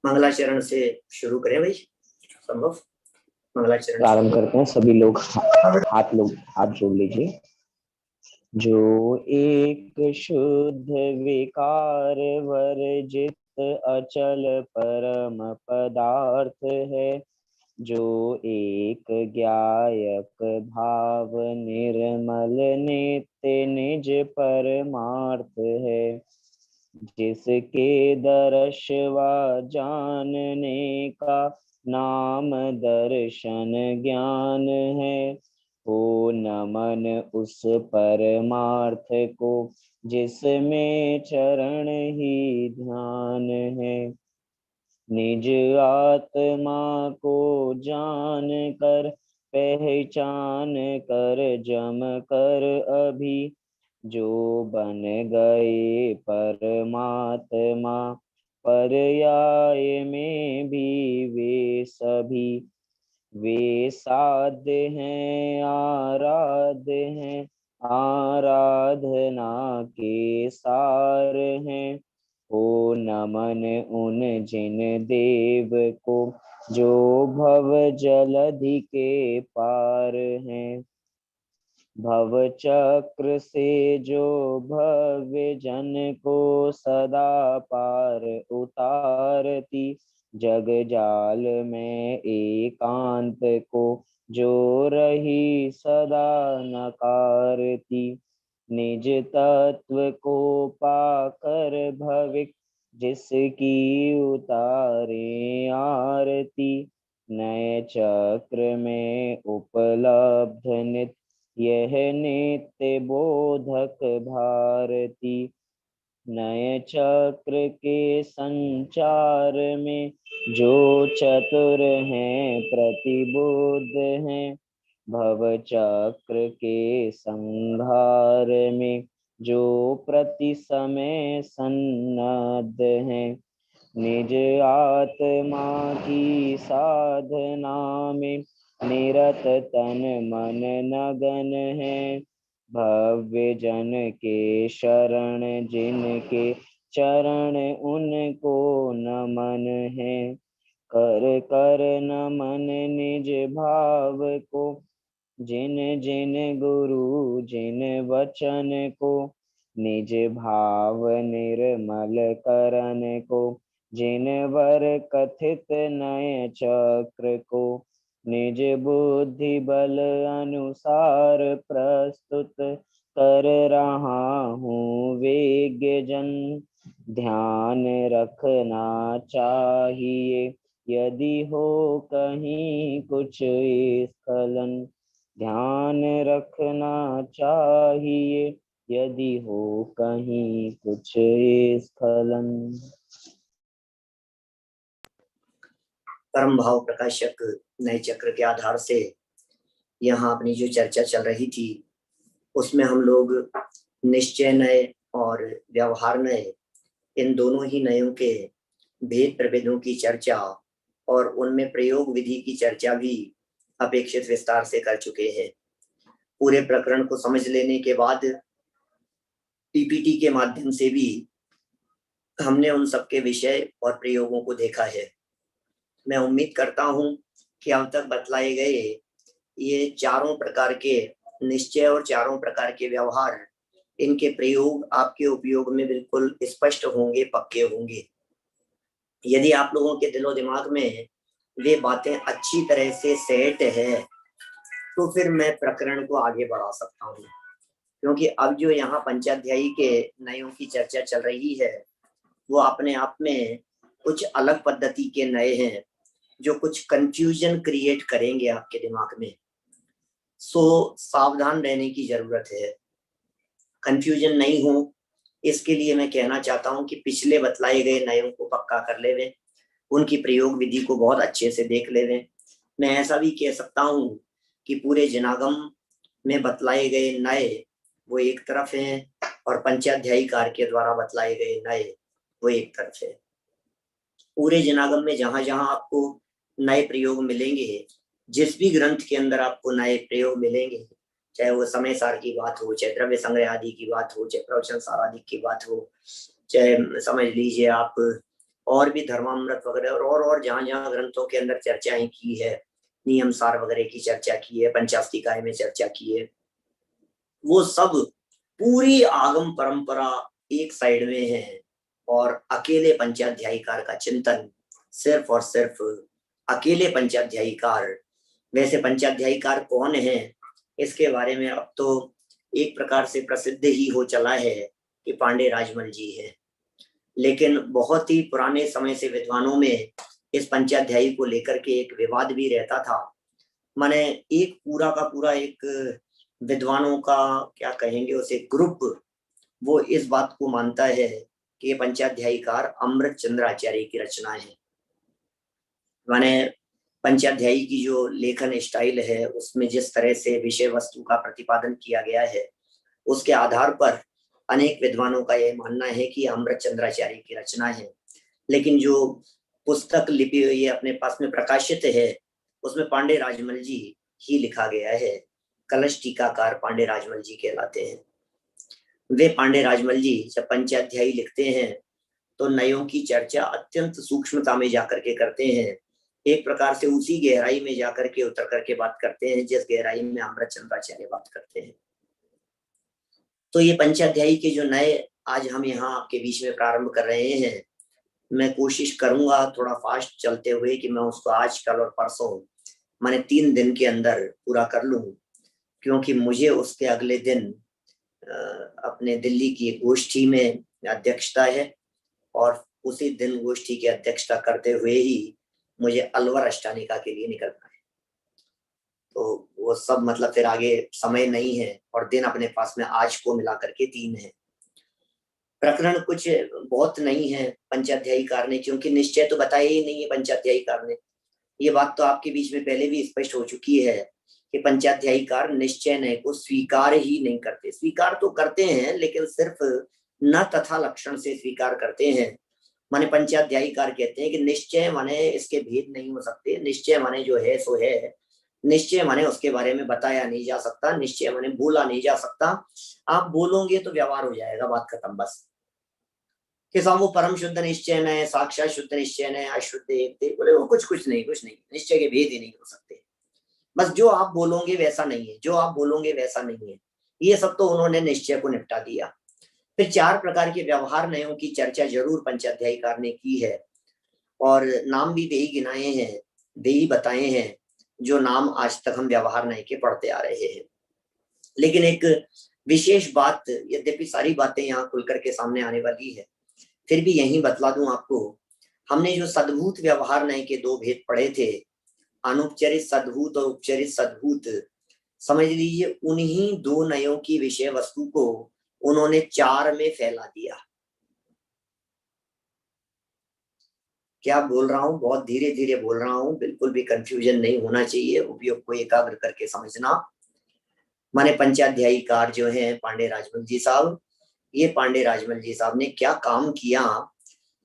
मंगलाचरण से शुरू करें भाई, संभव मंगलाचरण प्रारंभ करते हैं। सभी लोग हाथ जोड़ लीजिए। जो एक शुद्ध विकार वर्जित अचल परम पदार्थ है, जो एक ज्ञायक भाव निर्मल नित्य निज परमार्थ है, जिसके दर्श व जानने का नाम दर्शन ज्ञान है। हो नमन उस परमार्थ को जिसमें चरण ही ध्यान है। निज आत्मा को जान कर पहचान कर जम कर अभी, जो बन गए परमात्मा पर्याय में भी वे सभी। वे साध्य हैं आराध्य हैं, आराधना के सार हैं। हो नमन उन जिन देव को जो भव जलधि के पार हैं। भव चक्र से जो भव्य जन को सदा पार उतारती, जग जाल में एकांत को जो रही सदा नकारती। निज तत्व को पाकर भविक जिसकी उतारे आरती। नए चक्र में उपलब्ध नित्य यह नित्य बोधक भारती। नए चक्र के संचार में जो चतुर हैं प्रतिबुद्ध हैं, भव चक्र के संहार में जो प्रति समय सन्नद्ध हैं। निज आत्मा की साधना में निरत तन मन नगन है। भव्य जन के शरण जिनके चरण उनको नमन है। कर कर नमन निज भाव को जिन जिन गुरु जिन वचन को। निज भाव निर्मल करन को जिन वर कथित नए चक्र को। निज बुद्धि बल अनुसार प्रस्तुत कर रहा हूँ वेग्य जन। ध्यान रखना चाहिए यदि हो कहीं कुछ स्खलन। ध्यान रखना चाहिए यदि हो कहीं कुछ स्खलन। परम भाव प्रकाशक नए चक्र के आधार से यहाँ अपनी जो चर्चा चल रही थी उसमें हम लोग निश्चय नए और व्यवहार नए, इन दोनों ही नयों के भेद प्रभेदों की चर्चा और उनमें प्रयोग विधि की चर्चा भी अपेक्षित विस्तार से कर चुके हैं। पूरे प्रकरण को समझ लेने के बाद पीपीटी के माध्यम से भी हमने उन सबके विषय और प्रयोगों को देखा है। मैं उम्मीद करता हूं कि अब तक बतलाए गए ये चारों प्रकार के निश्चय और चारों प्रकार के व्यवहार, इनके प्रयोग आपके उपयोग में बिल्कुल स्पष्ट होंगे, पक्के होंगे। यदि आप लोगों के दिलो दिमाग में वे बातें अच्छी तरह से सेट है तो फिर मैं प्रकरण को आगे बढ़ा सकता हूँ, क्योंकि अब जो यहाँ पंचाध्यायी के नयों की चर्चा चल रही है वो अपने आप में कुछ अलग पद्धति के नए हैं जो कुछ कंफ्यूजन क्रिएट करेंगे आपके दिमाग में। सो सावधान रहने की जरूरत है, कंफ्यूजन नहीं हो इसके लिए मैं कहना चाहता हूं कि पिछले बतलाए गए नयों को पक्का कर लेवें, उनकी प्रयोग विधि को बहुत अच्छे से देख लेवें। मैं ऐसा भी कह सकता हूं कि पूरे जनागम में बतलाए गए नए वो एक तरफ हैं और पंचाध्यायी कार के द्वारा बतलाए गए नए वो एक तरफ है। पूरे जनागम में जहां जहां आपको नए प्रयोग मिलेंगे, जिस भी ग्रंथ के अंदर आपको नए प्रयोग मिलेंगे, चाहे वो समय सार की बात हो, चाहे द्रव्य संग्रह आदि की बात हो, चाहे प्रवचन सार आदि की बात हो, चाहे समझ लीजिए आप और भी धर्मामृत वगैरह और जहां जहां ग्रंथों के अंदर चर्चाएं की है, नियम सार वगैरह की चर्चा की है, पंचास्तिकाय में चर्चा की है, वो सब पूरी आगम परंपरा एक साइड में है और अकेले पंचाध्यायीकार का चिंतन सिर्फ और सिर्फ अकेले पंचाध्यायीकार। वैसे पंचाध्यायीकार कौन है इसके बारे में अब तो एक प्रकार से प्रसिद्ध ही हो चला है कि पांडे राजमल जी है, लेकिन बहुत ही पुराने समय से विद्वानों में इस पंचाध्यायी को लेकर के एक विवाद भी रहता था। माने एक पूरा का पूरा एक विद्वानों का क्या कहेंगे उसे ग्रुप, वो इस बात को मानता है कि ये पंचाध्यायीकार अमृत चंद्र आचार्य की रचना है। माने पंचाध्यायी की जो लेखन स्टाइल है उसमें जिस तरह से विषय वस्तु का प्रतिपादन किया गया है, उसके आधार पर अनेक विद्वानों का यह मानना है कि अमृत चंद्राचार्य की रचना है। लेकिन जो पुस्तक लिपि हुई है अपने पास में प्रकाशित है, उसमें पांडे राजमल जी ही लिखा गया है। कलश टीकाकार पांडे राजमल जी कहलाते हैं। वे पांडे राजमल जी जब पंचाध्यायी लिखते हैं तो नयों की चर्चा अत्यंत सूक्ष्मता में जाकर के करते हैं, एक प्रकार से उसी गहराई में जाकर के उतर करके बात करते हैं जिस गहराई में अमृत चंद्राचार्य बात करते हैं। तो ये पंचाध्यायी के जो नए आज हम यहाँ आपके बीच में प्रारंभ कर रहे हैं, मैं कोशिश करूंगा थोड़ा फास्ट चलते हुए कि मैं उसको आज कल और परसों मैंने 3 दिन के अंदर पूरा कर लूं, क्योंकि मुझे उसके अगले दिन अपने दिल्ली की एक गोष्ठी में अध्यक्षता है और उसी दिन गोष्ठी की अध्यक्षता करते हुए ही मुझे अलवर अष्टानिका के लिए निकलना है। तो वो सब मतलब फिर आगे समय नहीं है और दिन अपने पास में आज को मिला करके 3 है। प्रकरण कुछ बहुत नहीं है पंचाध्यायीकार ने, क्योंकि निश्चय तो बताया ही नहीं है पंचाध्यायीकार ने। ये बात तो आपके बीच में पहले भी स्पष्ट हो चुकी है कि पंचाध्यायीकार निश्चय नय को स्वीकार ही नहीं करते। स्वीकार तो करते हैं लेकिन सिर्फ न तथा लक्षण से स्वीकार करते हैं। माने पंचाध्यायीकार कहते हैं कि निश्चय माने इसके भेद नहीं हो सकते, निश्चय माने जो है सो है, निश्चय माने उसके बारे में बताया नहीं जा सकता, निश्चय माने बोला नहीं जा सकता। आप बोलोगे तो व्यवहार हो जाएगा, बात खत्म बस। कि साहब वो परम शुद्ध निश्चय है, साक्षात शुद्ध निश्चय है, अशुद्ध एक थे, बोले वो कुछ नहीं, निश्चय के भेद ही नहीं हो सकते। बस जो आप बोलोगे वैसा नहीं है, जो आप बोलोगे वैसा नहीं है। ये सब तो उन्होंने निश्चय को निपटा दिया। फिर 4 प्रकार के व्यवहार नयों की चर्चा जरूर पंचाध्यायीकार ने की है और नाम भी वही गिनाए हैं, वही बताए हैं जो नाम आज तक हम व्यवहार नय के पढ़ते आ रहे हैं। लेकिन एक विशेष बात, यद्यपि सारी बातें यहाँ खुल करके सामने आने वाली है, फिर भी यही बतला दूं आपको। हमने जो सद्भूत व्यवहार नय के 2 भेद पढ़े थे, अनुपचरित सद्भूत और उपचरित सद्भूत, समझ लीजिए उन्हीं 2 नयों की विषय वस्तु को उन्होंने 4 में फैला दिया। क्या बोल रहा हूं, बहुत धीरे धीरे बोल रहा हूं, बिल्कुल भी कंफ्यूजन नहीं होना चाहिए, उपयोग को एकाग्र करके समझना। माने पंचाध्यायीकार जो है पांडे राजमल जी साहब, ये पांडे राजमल जी साहब ने क्या काम किया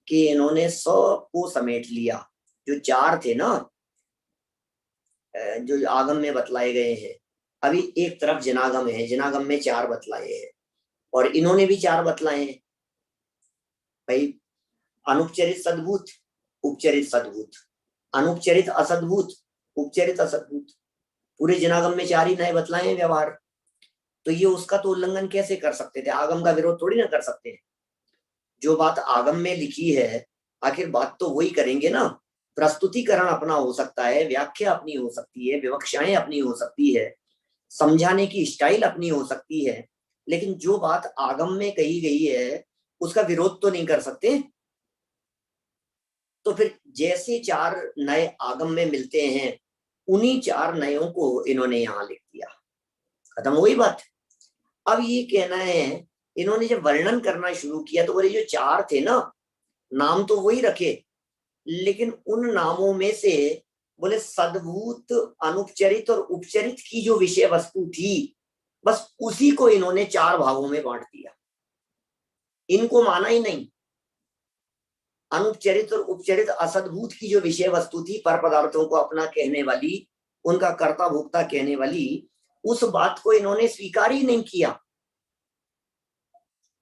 कि इन्होंने सबको समेट लिया। जो 4 थे ना जो आगम में बतलाए गए हैं, अभी एक तरफ जनागम है, जनागम में 4 बतलाए हैं और इन्होंने भी 4 बतलाए हैं भाई। अनुपचरित सद्भूत, उपचरित सद्भूत, अनुपचरित असद्भूत, उपचरित असद्भूत, पूरे जनागम में 4 ही नए बतलाए हैं व्यवहार। तो ये उसका तो उल्लंघन कैसे कर सकते थे, आगम का विरोध थोड़ी ना कर सकते हैं। जो बात आगम में लिखी है आखिर बात तो वही करेंगे ना। प्रस्तुतिकरण अपना हो सकता है, व्याख्या अपनी हो सकती है, विवक्षाएं अपनी हो सकती है, समझाने की स्टाइल अपनी हो सकती है, लेकिन जो बात आगम में कही गई है उसका विरोध तो नहीं कर सकते। तो फिर जैसे 4 नए आगम में मिलते हैं, उन्हीं 4 नयों को इन्होंने यहां लिख दिया, खत्म हुई बात। अब ये कहना है, इन्होंने जब वर्णन करना शुरू किया तो बोले जो 4 थे ना, नाम तो वही रखे, लेकिन उन नामों में से बोले सद्भूत, अनुपचरित और उपचरित की जो विषय वस्तु थी, बस उसी को इन्होंने 4 भागों में बांट दिया। इनको माना ही नहीं। अनुपचरित और उपचरित असद्भूत की जो विषय वस्तु थी, पर पदार्थों को अपना कहने वाली, उनका कर्ता भोक्ता कहने वाली, उस बात को इन्होंने स्वीकार ही नहीं किया।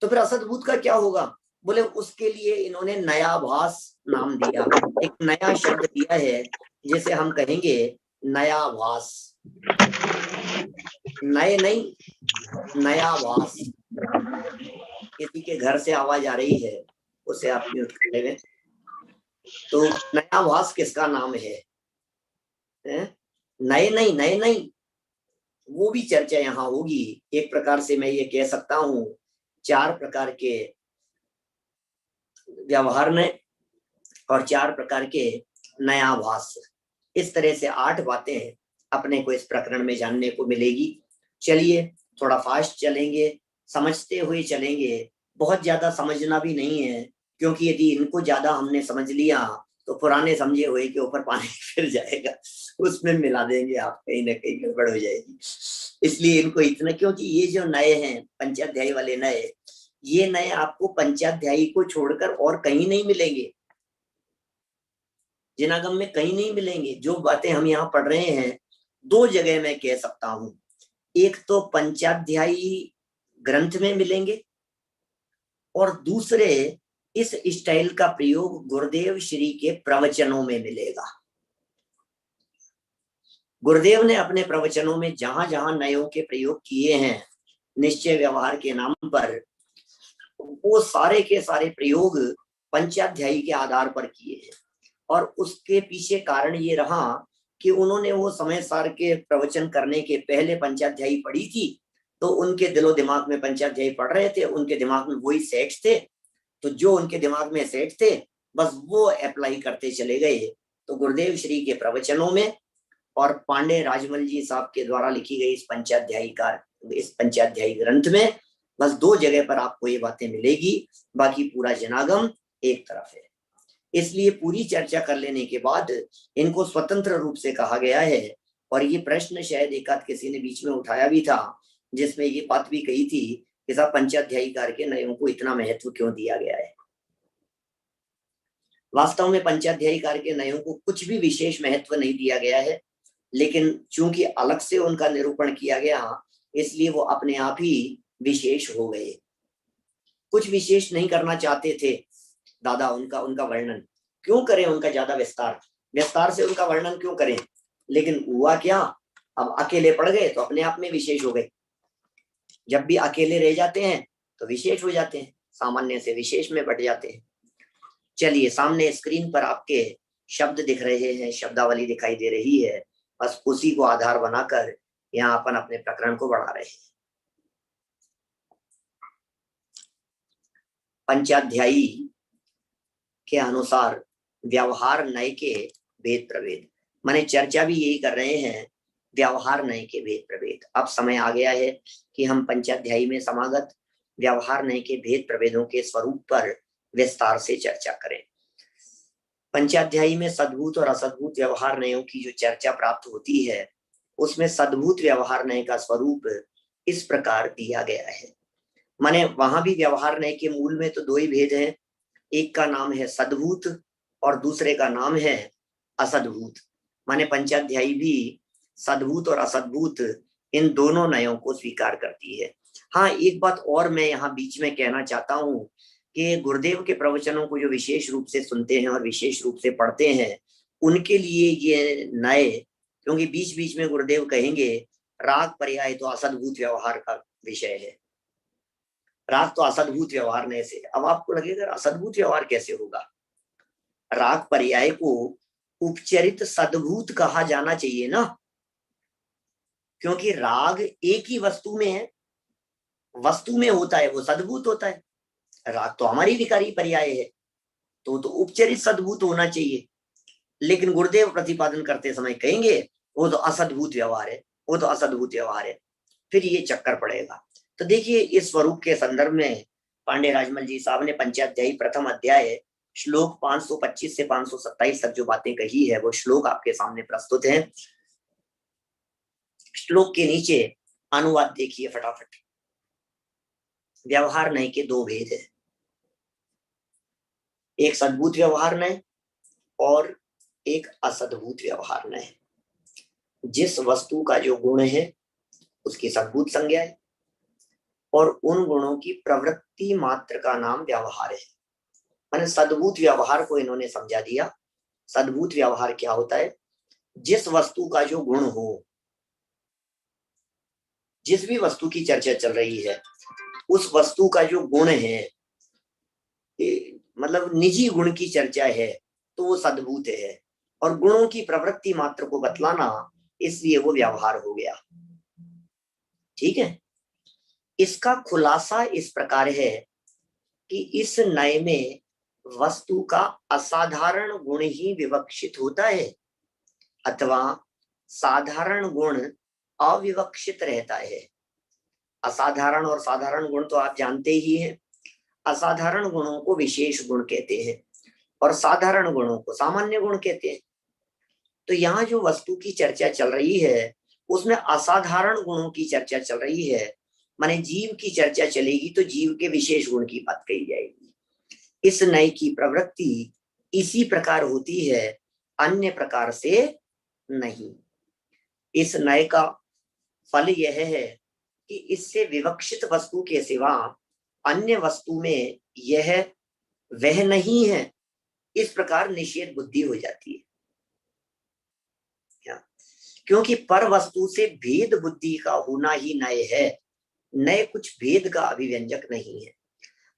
तो फिर असद्भूत का क्या होगा? बोले उसके लिए इन्होंने नयाभास नाम दिया, एक नया शब्द दिया है जिसे हम कहेंगे नयाभास। नए नहीं, नयाभास। किसी के घर से आवाज आ रही है, उसे आप म्यूट कर लेंगे। तो नयाभास किसका नाम है? नए नहीं, नए नहीं, वो भी चर्चा यहाँ होगी। एक प्रकार से मैं ये कह सकता हूँ 4 प्रकार के व्यवहार नए और 4 प्रकार के नयाभास, इस तरह से 8 बातें अपने को इस प्रकरण में जानने को मिलेगी। चलिए थोड़ा फास्ट चलेंगे, समझते हुए चलेंगे, बहुत ज्यादा समझना भी नहीं है, क्योंकि यदि इनको ज्यादा हमने समझ लिया तो पुराने समझे हुए के ऊपर पानी फिर जाएगा, उसमें मिला देंगे आप, कहीं ना कहीं गड़बड़ हो जाएगी। इसलिए इनको इतना, क्योंकि ये जो नए हैं पंचाध्यायी वाले नए, ये नए आपको पंचाध्यायी को छोड़कर और कहीं नहीं मिलेंगे, जिनागम में कहीं नहीं मिलेंगे। जो बातें हम यहाँ पढ़ रहे हैं 2 जगह मैं कह सकता हूँ, एक तो पंचाध्यायी ग्रंथ में मिलेंगे और दूसरे इस स्टाइल का प्रयोग गुरुदेव श्री के प्रवचनों में मिलेगा। गुरुदेव ने अपने प्रवचनों में जहां जहां नयों के प्रयोग किए हैं निश्चय व्यवहार के नाम पर, वो सारे के सारे प्रयोग पंचाध्यायी के आधार पर किए हैं। और उसके पीछे कारण ये रहा कि उन्होंने वो समय सार के प्रवचन करने के पहले पंचाध्यायी पढ़ी थी, तो उनके दिलो दिमाग में पंचाध्यायी पढ़ रहे थे, उनके दिमाग में वही सेट्स थे, तो जो उनके दिमाग में सेट थे बस वो अप्लाई करते चले गए। तो गुरुदेव श्री के प्रवचनों में और पांडे राजमल जी साहब के द्वारा लिखी गई इस पंचाध्यायी ग्रंथ में बस 2 जगह पर आपको ये बातें मिलेगी, बाकी पूरा जनागम एक तरफ है। इसलिए पूरी चर्चा कर लेने के बाद इनको स्वतंत्र रूप से कहा गया है। और ये प्रश्न शायद एक आध किसी ने बीच में उठाया भी था, जिसमें ये बात भी कही थी कि साहब पंचाध्यायीकार के नयों को इतना महत्व क्यों दिया गया है। वास्तव में पंचाध्यायीकार के नयों को कुछ भी विशेष महत्व नहीं दिया गया है, लेकिन चूंकि अलग से उनका निरूपण किया गया इसलिए वो अपने आप ही विशेष हो गए। कुछ विशेष नहीं करना चाहते थे दादा, उनका वर्णन क्यों करें, उनका ज्यादा विस्तार से उनका वर्णन क्यों करें। लेकिन हुआ क्या, अब अकेले पड़ गए तो अपने आप में विशेष हो गए। जब भी अकेले रह जाते हैं तो विशेष हो जाते हैं, सामान्य से विशेष में बढ़ जाते हैं। चलिए सामने स्क्रीन पर आपके शब्द दिख रहे हैं, शब्दावली दिखाई दे रही है, बस उसी को आधार बनाकर यहाँ अपन अपने प्रकरण को बढ़ा रहे हैं। पंचाध्यायी के अनुसार व्यवहार नय के भेद प्रभेद, माने चर्चा भी यही कर रहे हैं, व्यवहार नय के भेद प्रभेद। अब समय आ गया है कि हम पंचाध्यायी में समागत व्यवहार नय के भेद प्रभेदों के स्वरूप पर विस्तार से चर्चा करें। पंचाध्यायी में सद्भूत और असद्भूत व्यवहार नयों की जो चर्चा प्राप्त होती है, उसमें सद्भूत व्यवहार नय का स्वरूप इस प्रकार दिया गया है। माने वहां भी व्यवहार नय के मूल में तो 2 ही भेद हैं, एक का नाम है सद्भूत और दूसरे का नाम है असद्भूत। माने पंचाध्यायी भी सद्भूत और असद्भूत इन दोनों नयों को स्वीकार करती है। हाँ, एक बात और मैं यहाँ बीच में कहना चाहता हूँ कि गुरुदेव के प्रवचनों को जो विशेष रूप से सुनते हैं और विशेष रूप से पढ़ते हैं, उनके लिए ये नए, क्योंकि बीच बीच में गुरुदेव कहेंगे राग पर्याय तो असद्भूत व्यवहार का विषय है, राग तो असद्भूत व्यवहार ने से। अब आपको लगेगा असद्भूत व्यवहार कैसे होगा, राग पर्याय को उपचरित सद्भूत कहा जाना चाहिए ना, क्योंकि राग एक ही वस्तु में है, वस्तु में होता है वो सद्भूत होता है। राग तो हमारी विकारी पर्याय है, तो उपचरित सद्भूत होना चाहिए। लेकिन गुरुदेव प्रतिपादन करते समय कहेंगे वो तो असद्भूत व्यवहार है, वो तो असद्भूत व्यवहार है, फिर ये चक्कर पड़ेगा। तो देखिए इस स्वरूप के संदर्भ में पांडे राजमल जी साहब ने पंचाध्यायी प्रथम अध्याय श्लोक 525 से 527 तक जो बातें कही है वो श्लोक आपके सामने प्रस्तुत है। श्लोक के नीचे अनुवाद देखिए फटाफट। व्यवहार नय के 2 भेद है, एक सद्भूत व्यवहार नय और एक असद्भूत व्यवहार नय। जिस वस्तु का जो गुण है उसकी सद्भूत संज्ञा है, और उन गुणों की प्रवृत्ति मात्र का नाम व्यवहार है। मैंने सद्भूत व्यवहार को इन्होंने समझा दिया। सद्भूत व्यवहार क्या होता है? जिस वस्तु का जो गुण हो, जिस भी वस्तु की चर्चा चल रही है, उस वस्तु का जो गुण है, मतलब निजी गुण की चर्चा है, तो वो सद्भूत है। और गुणों की प्रवृत्ति मात्र को बतलाना, इसलिए वो व्यवहार हो गया। ठीक है। इसका खुलासा इस प्रकार है कि इस नय में वस्तु का असाधारण गुण ही विवक्षित होता है अथवा साधारण गुण अविवक्षित रहता है। असाधारण और साधारण गुण तो आप जानते ही हैं। असाधारण गुणों को विशेष गुण कहते हैं और साधारण गुणों को सामान्य गुण कहते हैं। तो यहाँ जो वस्तु की चर्चा चल रही है, उसमें असाधारण गुणों की चर्चा चल रही है। माने जीव की चर्चा चलेगी तो जीव के विशेष गुण की बात कही जाएगी। इस नय की प्रवृत्ति इसी प्रकार होती है, अन्य प्रकार से नहीं। इस नय का फल यह है कि इससे विवक्षित वस्तु के सिवा अन्य वस्तु में यह वह नहीं है, इस प्रकार निषेध बुद्धि हो जाती है। क्योंकि पर वस्तु से भेद बुद्धि का होना ही नय है, नय कुछ भेद का अभिव्यंजक नहीं है।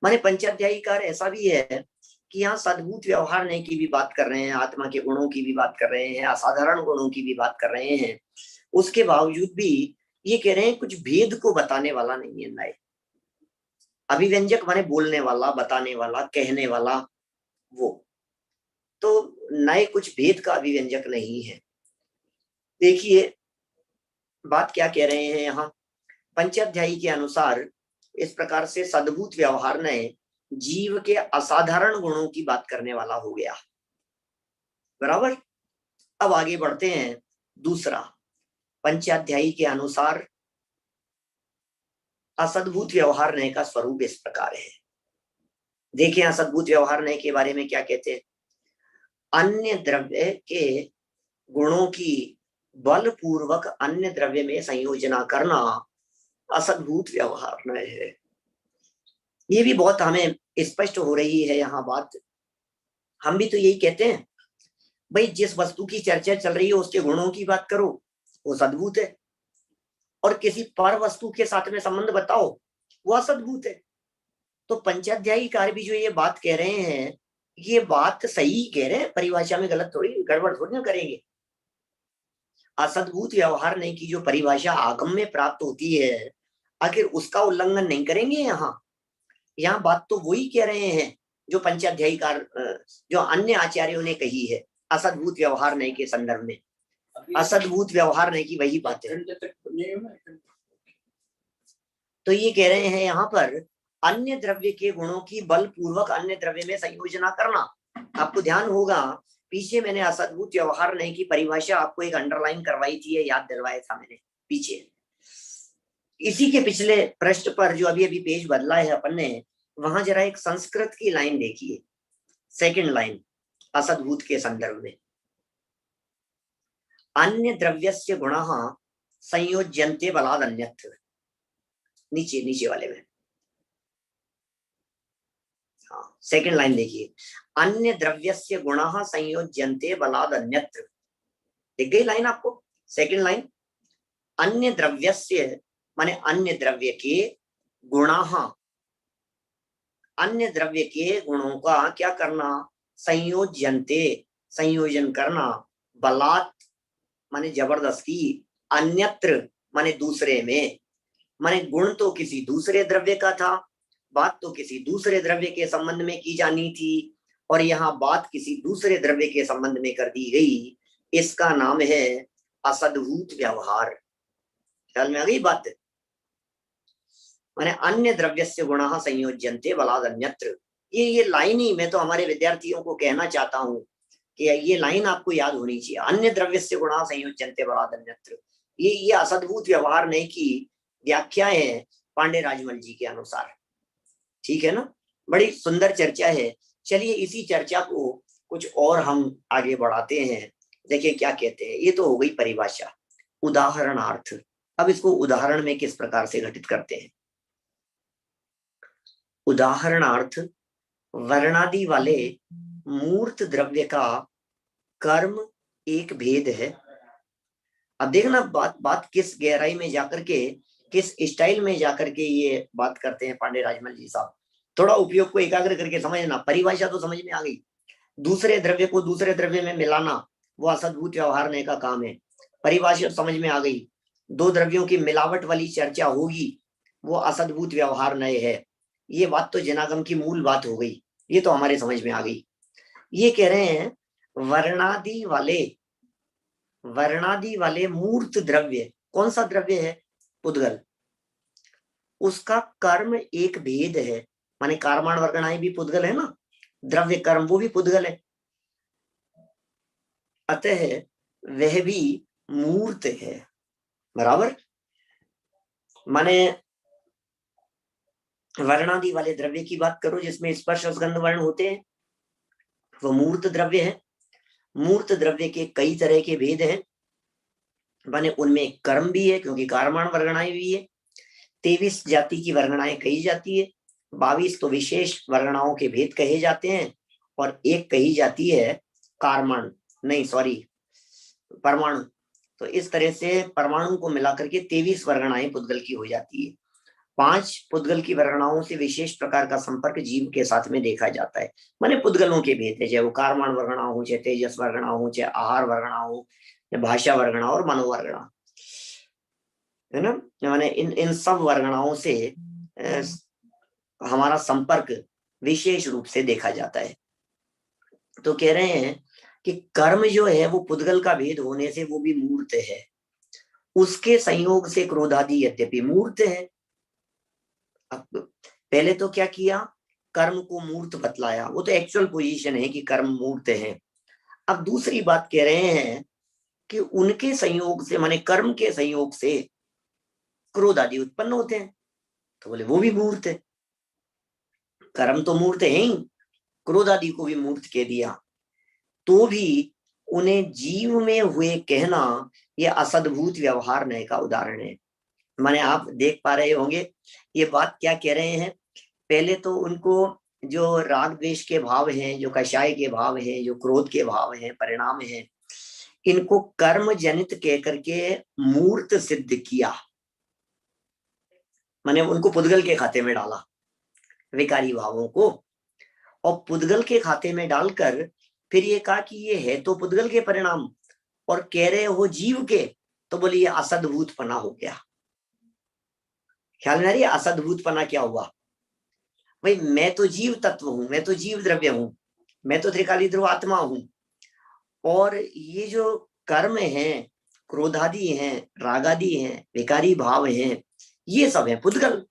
माने पंचाध्यायीकार ऐसा भी है कि यहाँ सद्भूत व्यवहार नय की भी बात कर रहे हैं, आत्मा के गुणों की भी बात कर रहे हैं, असाधारण गुणों की भी बात कर रहे हैं। उसके बावजूद भी ये कह रहे हैं कुछ भेद को बताने वाला नहीं है नय। अभिव्यंजक माने बोलने वाला, बताने वाला, कहने वाला, वो तो नय कुछ भेद का अभिव्यंजक नहीं है। देखिए बात क्या कह रहे हैं यहाँ। पंचाध्यायी के अनुसार इस प्रकार से सद्भूत व्यवहार नय जीव के असाधारण गुणों की बात करने वाला हो गया। बराबर। अब आगे बढ़ते हैं। दूसरा, पंचाध्यायी के अनुसार असद्भूत व्यवहार नय का स्वरूप इस प्रकार है। देखिए असद्भूत व्यवहार नय के बारे में क्या कहते हैं। अन्य द्रव्य के गुणों की बलपूर्वक अन्य द्रव्य में संयोजना करना असद्भूत व्यवहार नय है। ये भी बहुत हमें स्पष्ट हो रही है यहाँ बात। हम भी तो यही कहते हैं, भाई जिस वस्तु की चर्चा चल रही है उसके गुणों की बात करो, वो सद्भूत है। और किसी पर वस्तु के साथ में संबंध बताओ, वो असद्भूत है। तो पंचाध्यायीकार भी जो ये बात कह रहे हैं, ये बात सही कह रहे हैं, परिभाषा में गलत थोड़ी, गड़बड़ थोड़ी ना करेंगे। असद्भूत व्यवहार नहीं की जो परिभाषा आगम में प्राप्त होती है, आखिर उसका उल्लंघन नहीं करेंगे। यहाँ बात तो वही कह रहे हैं जो पंचाध्यायीकार, जो अन्य आचार्यों ने कही है असद्भूत व्यवहार नहीं के संदर्भ में। असद्भूत व्यवहार नहीं की वही बात है। तो ये कह रहे हैं यहाँ पर अन्य द्रव्य के गुणों की बलपूर्वक अन्य द्रव्य में संयोजना करना। आपको ध्यान होगा पीछे मैंने असद्भूत व्यवहार नहीं की परिभाषा आपको एक अंडरलाइन करवाई थी, याद दिलवाया था मैंने पीछे। इसी के पिछले पृष्ठ पर जो अभी अभी पेज बदला है अपन ने, वहां जरा एक संस्कृत की लाइन देखिए, सेकंड लाइन असद्भूत के संदर्भ में। अन्य द्रव्यस्य गुणः संयोज्यन्ते बलाद् अन्यत्र। नीचे वाले में, हाँ सेकंड लाइन देखिए, अन्य द्रव्यस्य गुणः संयोज्यन्ते बलाद् अन्यत्र। दिख गई लाइन आपको? सेकंड लाइन, अन्य द्रव्यस्य माने अन्य द्रव्य के गुणः, अन्य द्रव्य के गुणों का क्या करना, संयोज्यन्ते संयोजन करना, बलात् माने जबरदस्ती, अन्यत्र माने दूसरे में। माने गुण तो किसी दूसरे द्रव्य का था, बात तो किसी दूसरे द्रव्य के संबंध में की जानी थी, और यहाँ बात किसी दूसरे द्रव्य के संबंध में कर दी गई। इसका नाम है असद्भूत व्यवहार। ख्याल में आ गई बात? माने अन्य द्रव्य से गुणः संयोज्यन्ते बलाद् अन्यत्र। ये लाइन ही मैं तो हमारे विद्यार्थियों को कहना चाहता हूँ कि ये लाइन आपको याद होनी चाहिए। अन्य द्रव्य से गुणः संयोज्यन्ते बलाद् अन्यत्र, ये असद्भूत व्यवहार नहीं की व्याख्या है पांडे राजमल जी के अनुसार। ठीक है ना? बड़ी सुंदर चर्चा है। चलिए इसी चर्चा को कुछ और हम आगे बढ़ाते हैं। देखिए क्या कहते हैं। ये तो हो गई परिभाषा, उदाहरणार्थ। अब इसको उदाहरण में किस प्रकार से घटित करते हैं। उदाहरणार्थ वर्णादि वाले मूर्त द्रव्य का कर्म एक भेद है। अब देखना बात किस गहराई में जाकर के, किस स्टाइल में जाकर के ये बात करते हैं पांडे राजमल जी साहब। थोड़ा उपयोग को एकाग्र करके समझना। परिभाषा तो समझ में आ गई। दूसरे द्रव्य को दूसरे द्रव्य में मिलाना वो असद्भुत व्यवहार नय का काम है। परिभाषा समझ में आ गई। दो द्रव्यों की मिलावट वाली चर्चा होगी वो असद्भुत व्यवहार नय है। ये बात तो जनागम की मूल बात हो गई, ये तो हमारे समझ में आ गई। ये कह रहे हैं वर्णादि वाले मूर्त द्रव्य, कौन सा द्रव्य है? पुद्गल। उसका कर्म एक भेद है, माने कार्माण वर्गणाएं भी पुद्गल है ना, द्रव्य कर्म वो भी पुद्गल है। अतः वह भी मूर्त है, बराबर। माने वर्णादि वाले द्रव्य की बात करो जिसमें स्पर्श और गंध वर्ण होते हैं, वो मूर्त द्रव्य है। मूर्त द्रव्य के कई तरह के भेद हैं, माने उनमें कर्म भी है क्योंकि कार्माण वर्गणाएं भी है। 23 जाति की वर्गणाएं कही जाती है, 22 तो विशेष वर्गणाओं के भेद कहे जाते हैं, और एक कही जाती है कार्माण, नहीं सॉरी परमाणु। तो इस तरह से परमाणु को मिलाकर के 23 वर्गणाएं पुद्गल की हो जाती है। 5 पुद्गल की वर्गणाओं से विशेष प्रकार का संपर्क जीव के साथ में देखा जाता है। माने पुद्गलों के भेद है, चाहे वो कार्माण वर्गणा हो, चाहे तेजस वर्गणा हो, चाहे आहार वर्गणा हो, भाषा वर्गणा और मनोवर्गणा, है ना। माने इन सब वर्गणाओं से हमारा संपर्क विशेष रूप से देखा जाता है। तो कह रहे हैं कि कर्म जो है वो पुद्गल का भेद होने से वो भी मूर्त है। उसके संयोग से क्रोधादि यद्यपि मूर्त है। अब पहले तो क्या किया, कर्म को मूर्त बतलाया, वो तो एक्चुअल पोजीशन है कि कर्म मूर्त है। अब दूसरी बात कह रहे हैं कि उनके संयोग से, माने कर्म के संयोग से क्रोध आदि उत्पन्न होते हैं, तो बोले वो भी मूर्त है। कर्म तो मूर्त है ही, क्रोध आदि को भी मूर्त कह दिया, तो भी उन्हें जीव में हुए कहना यह असद्भुत व्यवहार नय का उदाहरण है। माने आप देख पा रहे होंगे ये बात क्या कह रहे हैं। पहले तो उनको जो राग द्वेष के भाव हैं, जो कषाय के भाव हैं, जो क्रोध के भाव हैं, परिणाम हैं, इनको कर्म जनित कह करके मूर्त सिद्ध किया, माने उनको पुद्गल के खाते में डाला विकारी भावों को, और पुद्गल के खाते में डालकर फिर ये कहा कि ये है तो पुद्गल के परिणाम और कह रहे हो जीव के, तो बोले ये असद्भुत पना हो गया। ख्याल में आ रही है असद्भुत पना क्या हुआ? भाई मैं तो जीव तत्व हूं, मैं तो जीव द्रव्य हूं, मैं तो त्रिकाली ध्रुव आत्मा हूं, और ये जो कर्म है, क्रोधादि हैं, रागादि हैं, विकारी भाव हैं, ये सब है पुद्गल।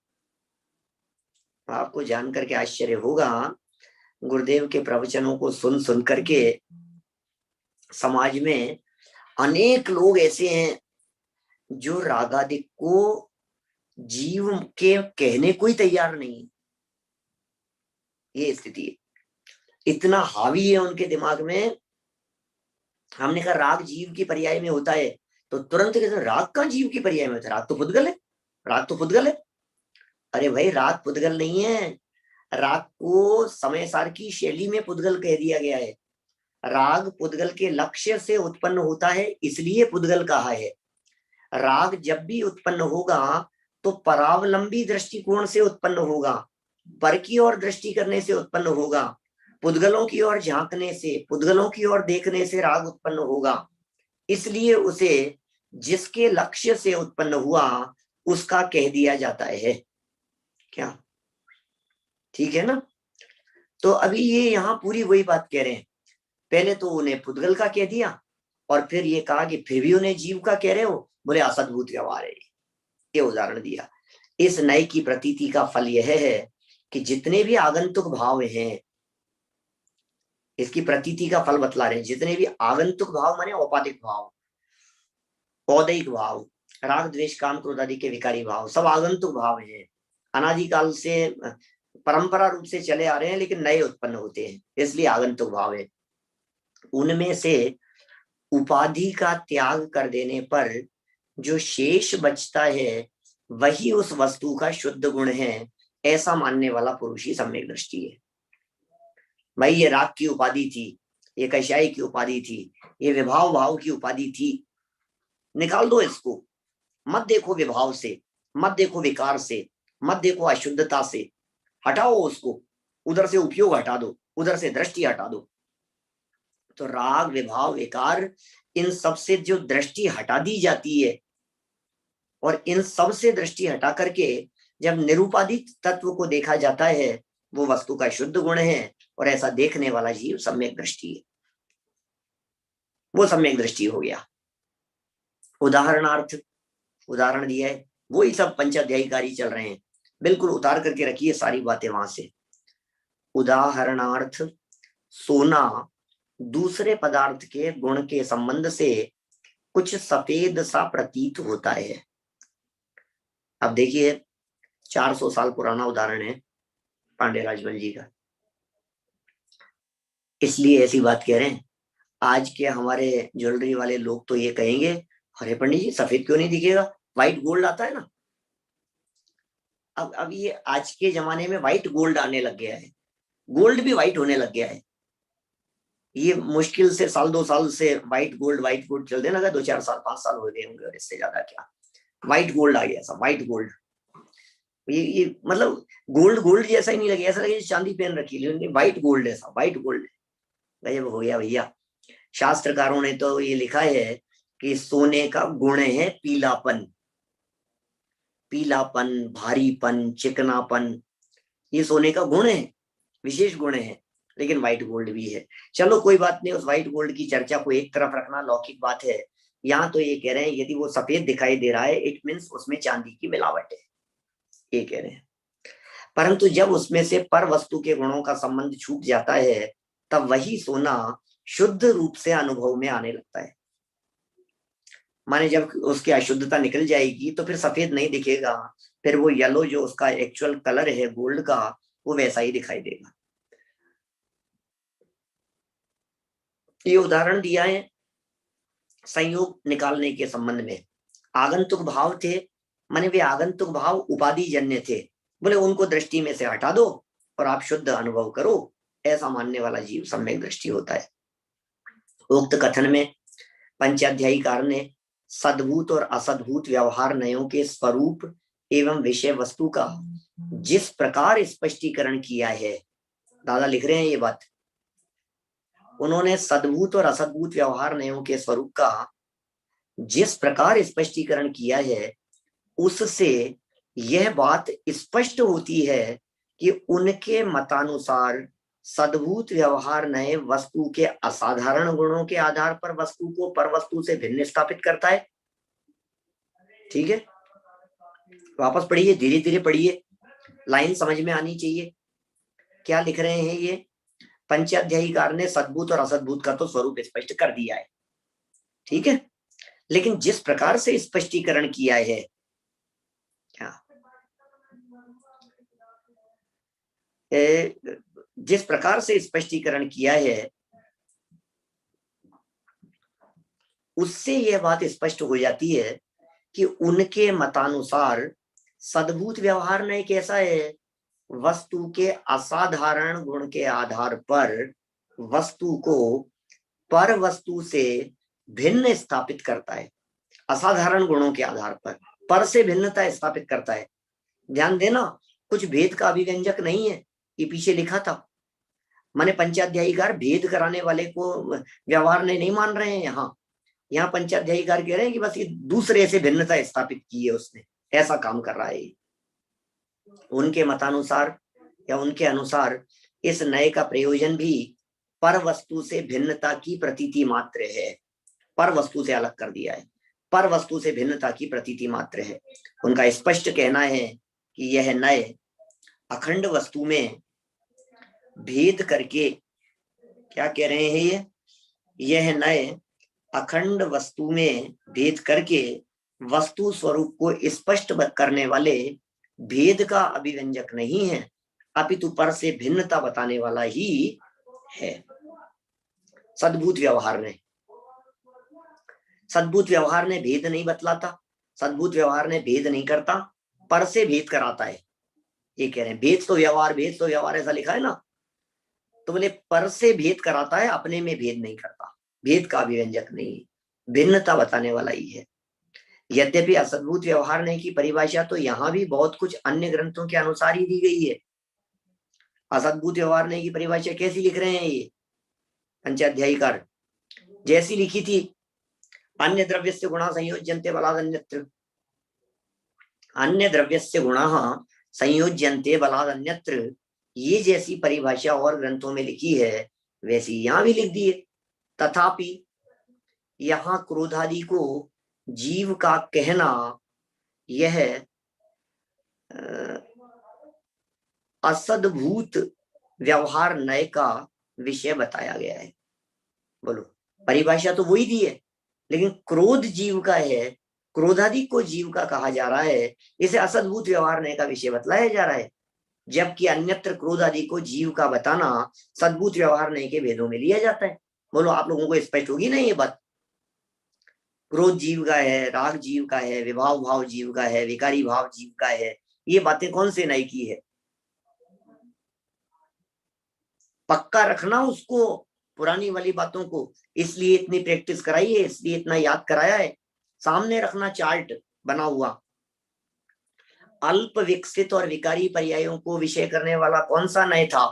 आपको जान करके आश्चर्य होगा, गुरुदेव के प्रवचनों को सुन करके समाज में अनेक लोग ऐसे हैं जो रागादि को जीव के कहने को ही तैयार नहीं। ये स्थिति है, इतना हावी है उनके दिमाग में। हमने कहा राग जीव की पर्याय में होता है, तो तुरंत कहते राग का जीव की पर्याय में होता है, राग तो पुद्गल है, राग तो पुद्गल है। अरे भाई राग पुद्गल नहीं है, राग को समय सार की शैली में पुद्गल कह दिया गया है। राग पुद्गल के लक्ष्य से उत्पन्न होता है, इसलिए पुद्गल कहा है। राग जब भी उत्पन्न होगा तो परावलंबी दृष्टिकोण से उत्पन्न होगा, पर की ओर दृष्टि करने से उत्पन्न होगा, पुद्गलों की ओर झांकने से, पुद्गलों की ओर देखने से राग उत्पन्न होगा। इसलिए उसे जिसके लक्ष्य से उत्पन्न हुआ उसका कह दिया जाता है। क्या ठीक है ना? तो अभी ये यहाँ पूरी वही बात कह रहे हैं। पहले तो उन्हें पुद्गल का कह दिया, और फिर ये कहा कि फिर भी उन्हें जीव का कह रहे हो, बोले असद्भुत व्यवहार है। ये उदाहरण दिया। इस नए की प्रतीति का फल यह है कि जितने भी आगंतुक भाव हैं, इसकी प्रतीति का फल बतला रहे हैं। जितने भी आगंतुक भाव माने औपाधिक भाव, औदैहिक भाव, राग द्वेष काम क्रोध आदि के विकारी भाव, सब आगंतुक भाव हैं, अनादिकाल से परंपरा रूप से चले आ रहे हैं, लेकिन नए उत्पन्न होते हैं, इसलिए आगंतुक भाव है। उनमें से उपाधि का त्याग कर देने पर जो शेष बचता है वही उस वस्तु का शुद्ध गुण है, ऐसा मानने वाला पुरुष ही सम्यक दृष्टि है। भाई ये राग की उपाधि थी, ये कषाय की उपाधि थी, ये विभाव भाव की उपाधि थी, निकाल दो इसको। मत देखो विभाव से, मत देखो विकार से, मत देखो अशुद्धता से, हटाओ उसको, उधर से उपयोग हटा दो, उधर से दृष्टि हटा दो। तो राग विभाव विकार इन सब से जो दृष्टि हटा दी जाती है और इन सब से दृष्टि हटा करके जब निरूपाधिक तत्व को देखा जाता है, वो वस्तु का शुद्ध गुण है और ऐसा देखने वाला जीव सम्यक दृष्टि है, वो सम्यक दृष्टि हो गया। उदाहरणार्थ उदाहरण दिया है, वही सब पंचाध्यायी चल रहे हैं, बिल्कुल उतार करके रखिए सारी बातें वहां से। उदाहरणार्थ सोना दूसरे पदार्थ के गुण के संबंध से कुछ सफेद सा प्रतीत होता है। अब देखिए 400 साल पुराना उदाहरण है पांडे राजमल जी का, इसलिए ऐसी बात कह रहे हैं। आज के हमारे ज्वेलरी वाले लोग तो ये कहेंगे, अरे पंडित जी सफेद क्यों नहीं दिखेगा, व्हाइट गोल्ड आता है ना। अब ये आज के जमाने में व्हाइट गोल्ड आने लग गया है, गोल्ड भी व्हाइट होने लग गया है। ये मुश्किल से 1-2 साल से व्हाइट गोल्ड चलते ना, 2-4 साल 5 साल हो गए होंगे, और इससे ज्यादा क्या, व्हाइट गोल्ड आ गया, ऐसा व्हाइट गोल्ड। ये मतलब गोल्ड गोल्ड जैसा ही नहीं लगे, ऐसा लगे चांदी पहन रखी, लेकिन व्हाइट गोल्ड, ऐसा व्हाइट गोल्ड गजब हो गया भैया। शास्त्रकारों ने तो ये लिखा है कि सोने का गुण है पीलापन, पीलापन, भारीपन, चिकनापन, ये सोने का गुण है, विशेष गुण है। लेकिन व्हाइट गोल्ड भी है। चलो कोई बात नहीं, उस व्हाइट गोल्ड की चर्चा को एक तरफ रखना, लौकिक बात है। यहाँ तो ये कह रहे हैं यदि वो सफेद दिखाई दे रहा है, इट मीन्स उसमें चांदी की मिलावट है, ये कह रहे हैं। परंतु जब उसमें से पर वस्तु के गुणों का संबंध छूट जाता है, तब वही सोना शुद्ध रूप से अनुभव में आने लगता है। माने जब उसकी अशुद्धता निकल जाएगी तो फिर सफेद नहीं दिखेगा, फिर वो येलो जो उसका एक्चुअल कलर है गोल्ड का, वो वैसा ही दिखाई देगा। ये उदाहरण दिया है संयोग निकालने के संबंध में। आगंतुक भाव थे, माने वे आगंतुक भाव उपाधि जन्य थे, बोले उनको दृष्टि में से हटा दो और आप शुद्ध अनुभव करो, ऐसा मानने वाला जीव सम्यक दृष्टि होता है। उक्त कथन में पंचाध्यायीकार ने सद्भूत और असद्भूत व्यवहार नयों के स्वरूप एवं विषय वस्तु का जिस प्रकार स्पष्टीकरण किया है, दादा लिख रहे हैं ये बात, उन्होंने सद्भूत और असद्भूत व्यवहार नयों के स्वरूप का जिस प्रकार स्पष्टीकरण किया है, उससे यह बात स्पष्ट होती है कि उनके मतानुसार सद्भूत व्यवहार नए वस्तु के असाधारण गुणों के आधार पर वस्तु को पर वस्तु से भिन्न स्थापित करता है। ठीक है, वापस पढ़िए, धीरे धीरे पढ़िए, लाइन समझ में आनी चाहिए। क्या लिख रहे हैं ये, पंचाध्यायीकार ने सद्भूत और असद्भूत का तो स्वरूप स्पष्ट कर दिया है, ठीक है, लेकिन जिस प्रकार से स्पष्टीकरण किया है, क्या जिस प्रकार से स्पष्टीकरण किया है, उससे यह बात स्पष्ट हो जाती है कि उनके मतानुसार सद्भूत व्यवहार नहीं कैसा है, वस्तु के असाधारण गुण के आधार पर वस्तु को पर वस्तु से भिन्न स्थापित करता है। असाधारण गुणों के आधार पर से भिन्नता स्थापित करता है। ध्यान देना, कुछ भेद का अभिव्यंजक नहीं है, ये पीछे लिखा था। माने पंचाध्यायीकार भेद कराने वाले को व्यवहार नहीं मान रहे हैं। यहाँ पंचाध्यायीकार कह रहे हैं कि बस ये दूसरे से भिन्नता स्थापित की है उसने, ऐसा काम कर रहा है। उनके मतानुसार या उनके अनुसार इस नए का प्रयोजन भी पर वस्तु से भिन्नता की प्रतीति मात्र है। पर वस्तु से अलग कर दिया है, पर वस्तु से भिन्नता की प्रतीति मात्र है। उनका स्पष्ट कहना है कि यह नए अखंड वस्तु में भेद करके, क्या कह रहे हैं यह नए अखंड वस्तु में भेद करके वस्तु स्वरूप को स्पष्ट करने वाले भेद का अभिव्यंजक नहीं है, अपितु पर से भिन्नता बताने वाला ही है। सद्भूत व्यवहार ने भेद नहीं बतलाता, सद्भूत व्यवहार ने भेद नहीं करता, पर से भेद कराता है। ये कह रहे हैं भेद तो व्यवहार, भेद तो व्यवहार ऐसा लिखा है ना, तो बोले पर से भेद कराता है, अपने में भेद नहीं करता, भेद का अभिव्यंजक नहीं है, भिन्नता बताने वाला ही है। यद्यपि असद्भूत व्यवहार नहीं की परिभाषा तो यहाँ भी बहुत कुछ अन्य ग्रंथों के अनुसार ही दी गई है। असद्भूत व्यवहार नहीं की परिभाषा कैसी लिख रहे हैं ये पंचाध्यायीकार, जैसी लिखी थी अन्य द्रव्यस्य गुणा संयोज्यन्ते बलाद् अन्यत्र, अन्य द्रव्यस्य गुणः संयोज्यन्ते बलाद् अन्यत्र, ये जैसी परिभाषा और ग्रंथों में लिखी है वैसी यहाँ भी लिख दी है। तथापि यहाँ क्रोधादि को जीव का कहना यह असद्भूत व्यवहार नय का विषय बताया गया है। बोलो, परिभाषा तो वही दी है, लेकिन क्रोध जीव का है, क्रोधादि को जीव का कहा जा रहा है, इसे असद्भूत व्यवहार नय का विषय बतलाया जा रहा है, जबकि अन्यत्र क्रोध आदि को जीव का बताना सद्भूत व्यवहार नहीं के भेदों में लिया जाता है। बोलो, आप लोगों को स्पष्ट होगी ना ये बात? क्रोध जीव का है, राग जीव का है, विभाव भाव जीव का है, विकारी भाव जीव का है, ये बातें कौन से नय की है? पक्का रखना उसको, पुरानी वाली बातों को, इसलिए इतनी प्रैक्टिस कराई है, इसलिए इतना याद कराया है, सामने रखना चार्ट बना हुआ। अल्प विकसित और विकारी पर्यायों को विषय करने वाला कौन सा नय था?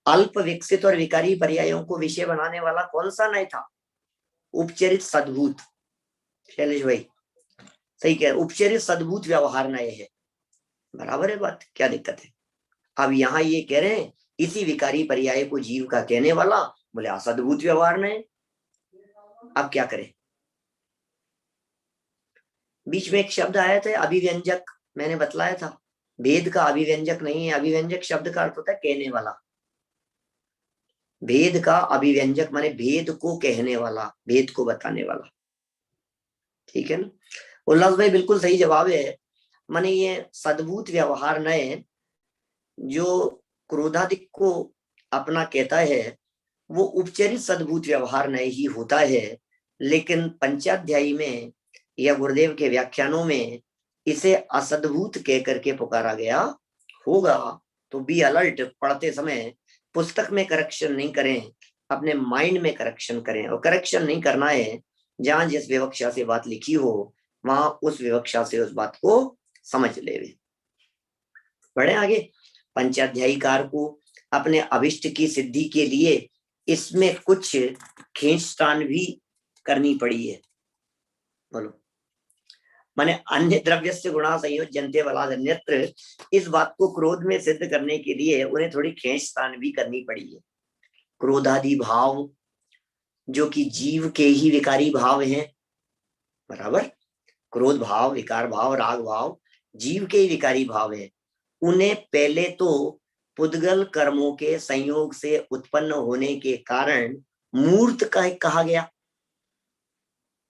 अल्प विकसित और विकारी पर्यायों को विषय बनाने वाला कौन सा नय था? उपचरित सद्भूत। शैलेश भाई सही कह रहे, उपचरित सद्भूत व्यवहार नय है, बराबर है बात, क्या दिक्कत है? अब यहाँ ये कह रहे हैं इसी विकारी पर्याय को जीव का कहने वाला, बोले असद्भूत व्यवहार नय। अब क्या करें? बीच में एक शब्द आया था अभिव्यंजक, मैंने बतलाया था भेद का अभिव्यंजक नहीं है, अभिव्यंजक शब्द का अर्थ होता है कहने वाला, भेद का अभिव्यंजक माने भेद को कहने वाला, भेद को बताने वाला, ठीक है ना? उल्लास भाई बिल्कुल सही जवाब है। माने ये सद्भूत व्यवहार नय जो क्रोधादिक को अपना कहता है वो उपचरित सद्भूत व्यवहार नय ही होता है, लेकिन पंचाध्यायी में या गुरुदेव के व्याख्यानों में इसे असद्भूत कह करके पुकारा गया होगा। तो बी अलर्ट, पढ़ते समय पुस्तक में करेक्शन नहीं करें, अपने माइंड में करेक्शन करें, और करेक्शन नहीं करना है, जहां जिस विवक्षा से बात लिखी हो वहां उस विवक्षा से उस बात को समझ ले। बढ़े आगे। पंचाध्यायीकार को अपने अभिष्ट की सिद्धि के लिए इसमें कुछ खींचतान भी करनी पड़ी है। बोलो, माने अन्य द्रव्य से गुणा संयोज्यन्ते बलाद् अन्यत्र, इस बात को क्रोध में सिद्ध करने के लिए उन्हें थोड़ी खींचतान भी करनी पड़ी है। क्रोधादि भाव जो कि जीव के ही विकारी भाव हैं, बराबर, क्रोध भाव, विकार भाव, राग भाव जीव के ही विकारी भाव हैं, उन्हें पहले तो पुद्गल कर्मों के संयोग से उत्पन्न होने के कारण मूर्त कहा गया।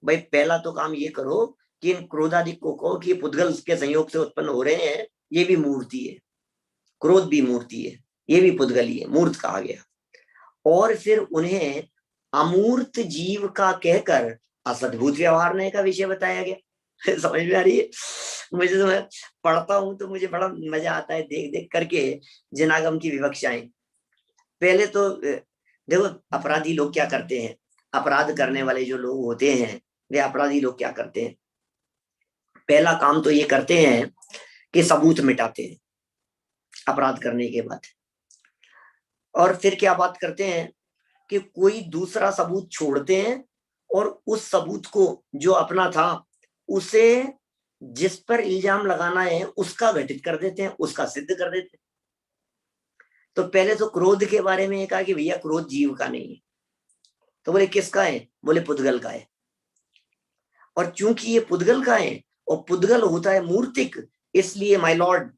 भाई पहला तो काम ये करो कि इन क्रोधादिक को कहो कि पुद्गल के संयोग से उत्पन्न हो रहे हैं, ये भी मूर्ति है, क्रोध भी मूर्ति है, ये भी पुद्गली है, मूर्त कहा गया। और फिर उन्हें अमूर्त जीव का कहकर असद्भूत व्यवहार नय का विषय बताया गया। समझ में आ रही है? मुझे तो मैं पढ़ता हूं तो मुझे बड़ा मजा आता है देख देख करके जनागम की विवक्षाएं। पहले तो देखो अपराधी लोग क्या करते हैं, अपराध करने वाले जो लोग होते हैं वे अपराधी लोग क्या करते हैं, पहला काम तो ये करते हैं कि सबूत मिटाते हैं अपराध करने के बाद, और फिर क्या बात करते हैं कि कोई दूसरा सबूत छोड़ते हैं और उस सबूत को जो अपना था उसे जिस पर इल्जाम लगाना है उसका घटित कर देते हैं, उसका सिद्ध कर देते हैं। तो पहले तो क्रोध के बारे में कहा कि भैया क्रोध जीव का नहीं है, तो बोले किसका है? बोले पुद्गल का है। और चूंकि ये पुद्गल का है और पुद्गल होता है मूर्तिक, इसलिए माय लॉर्ड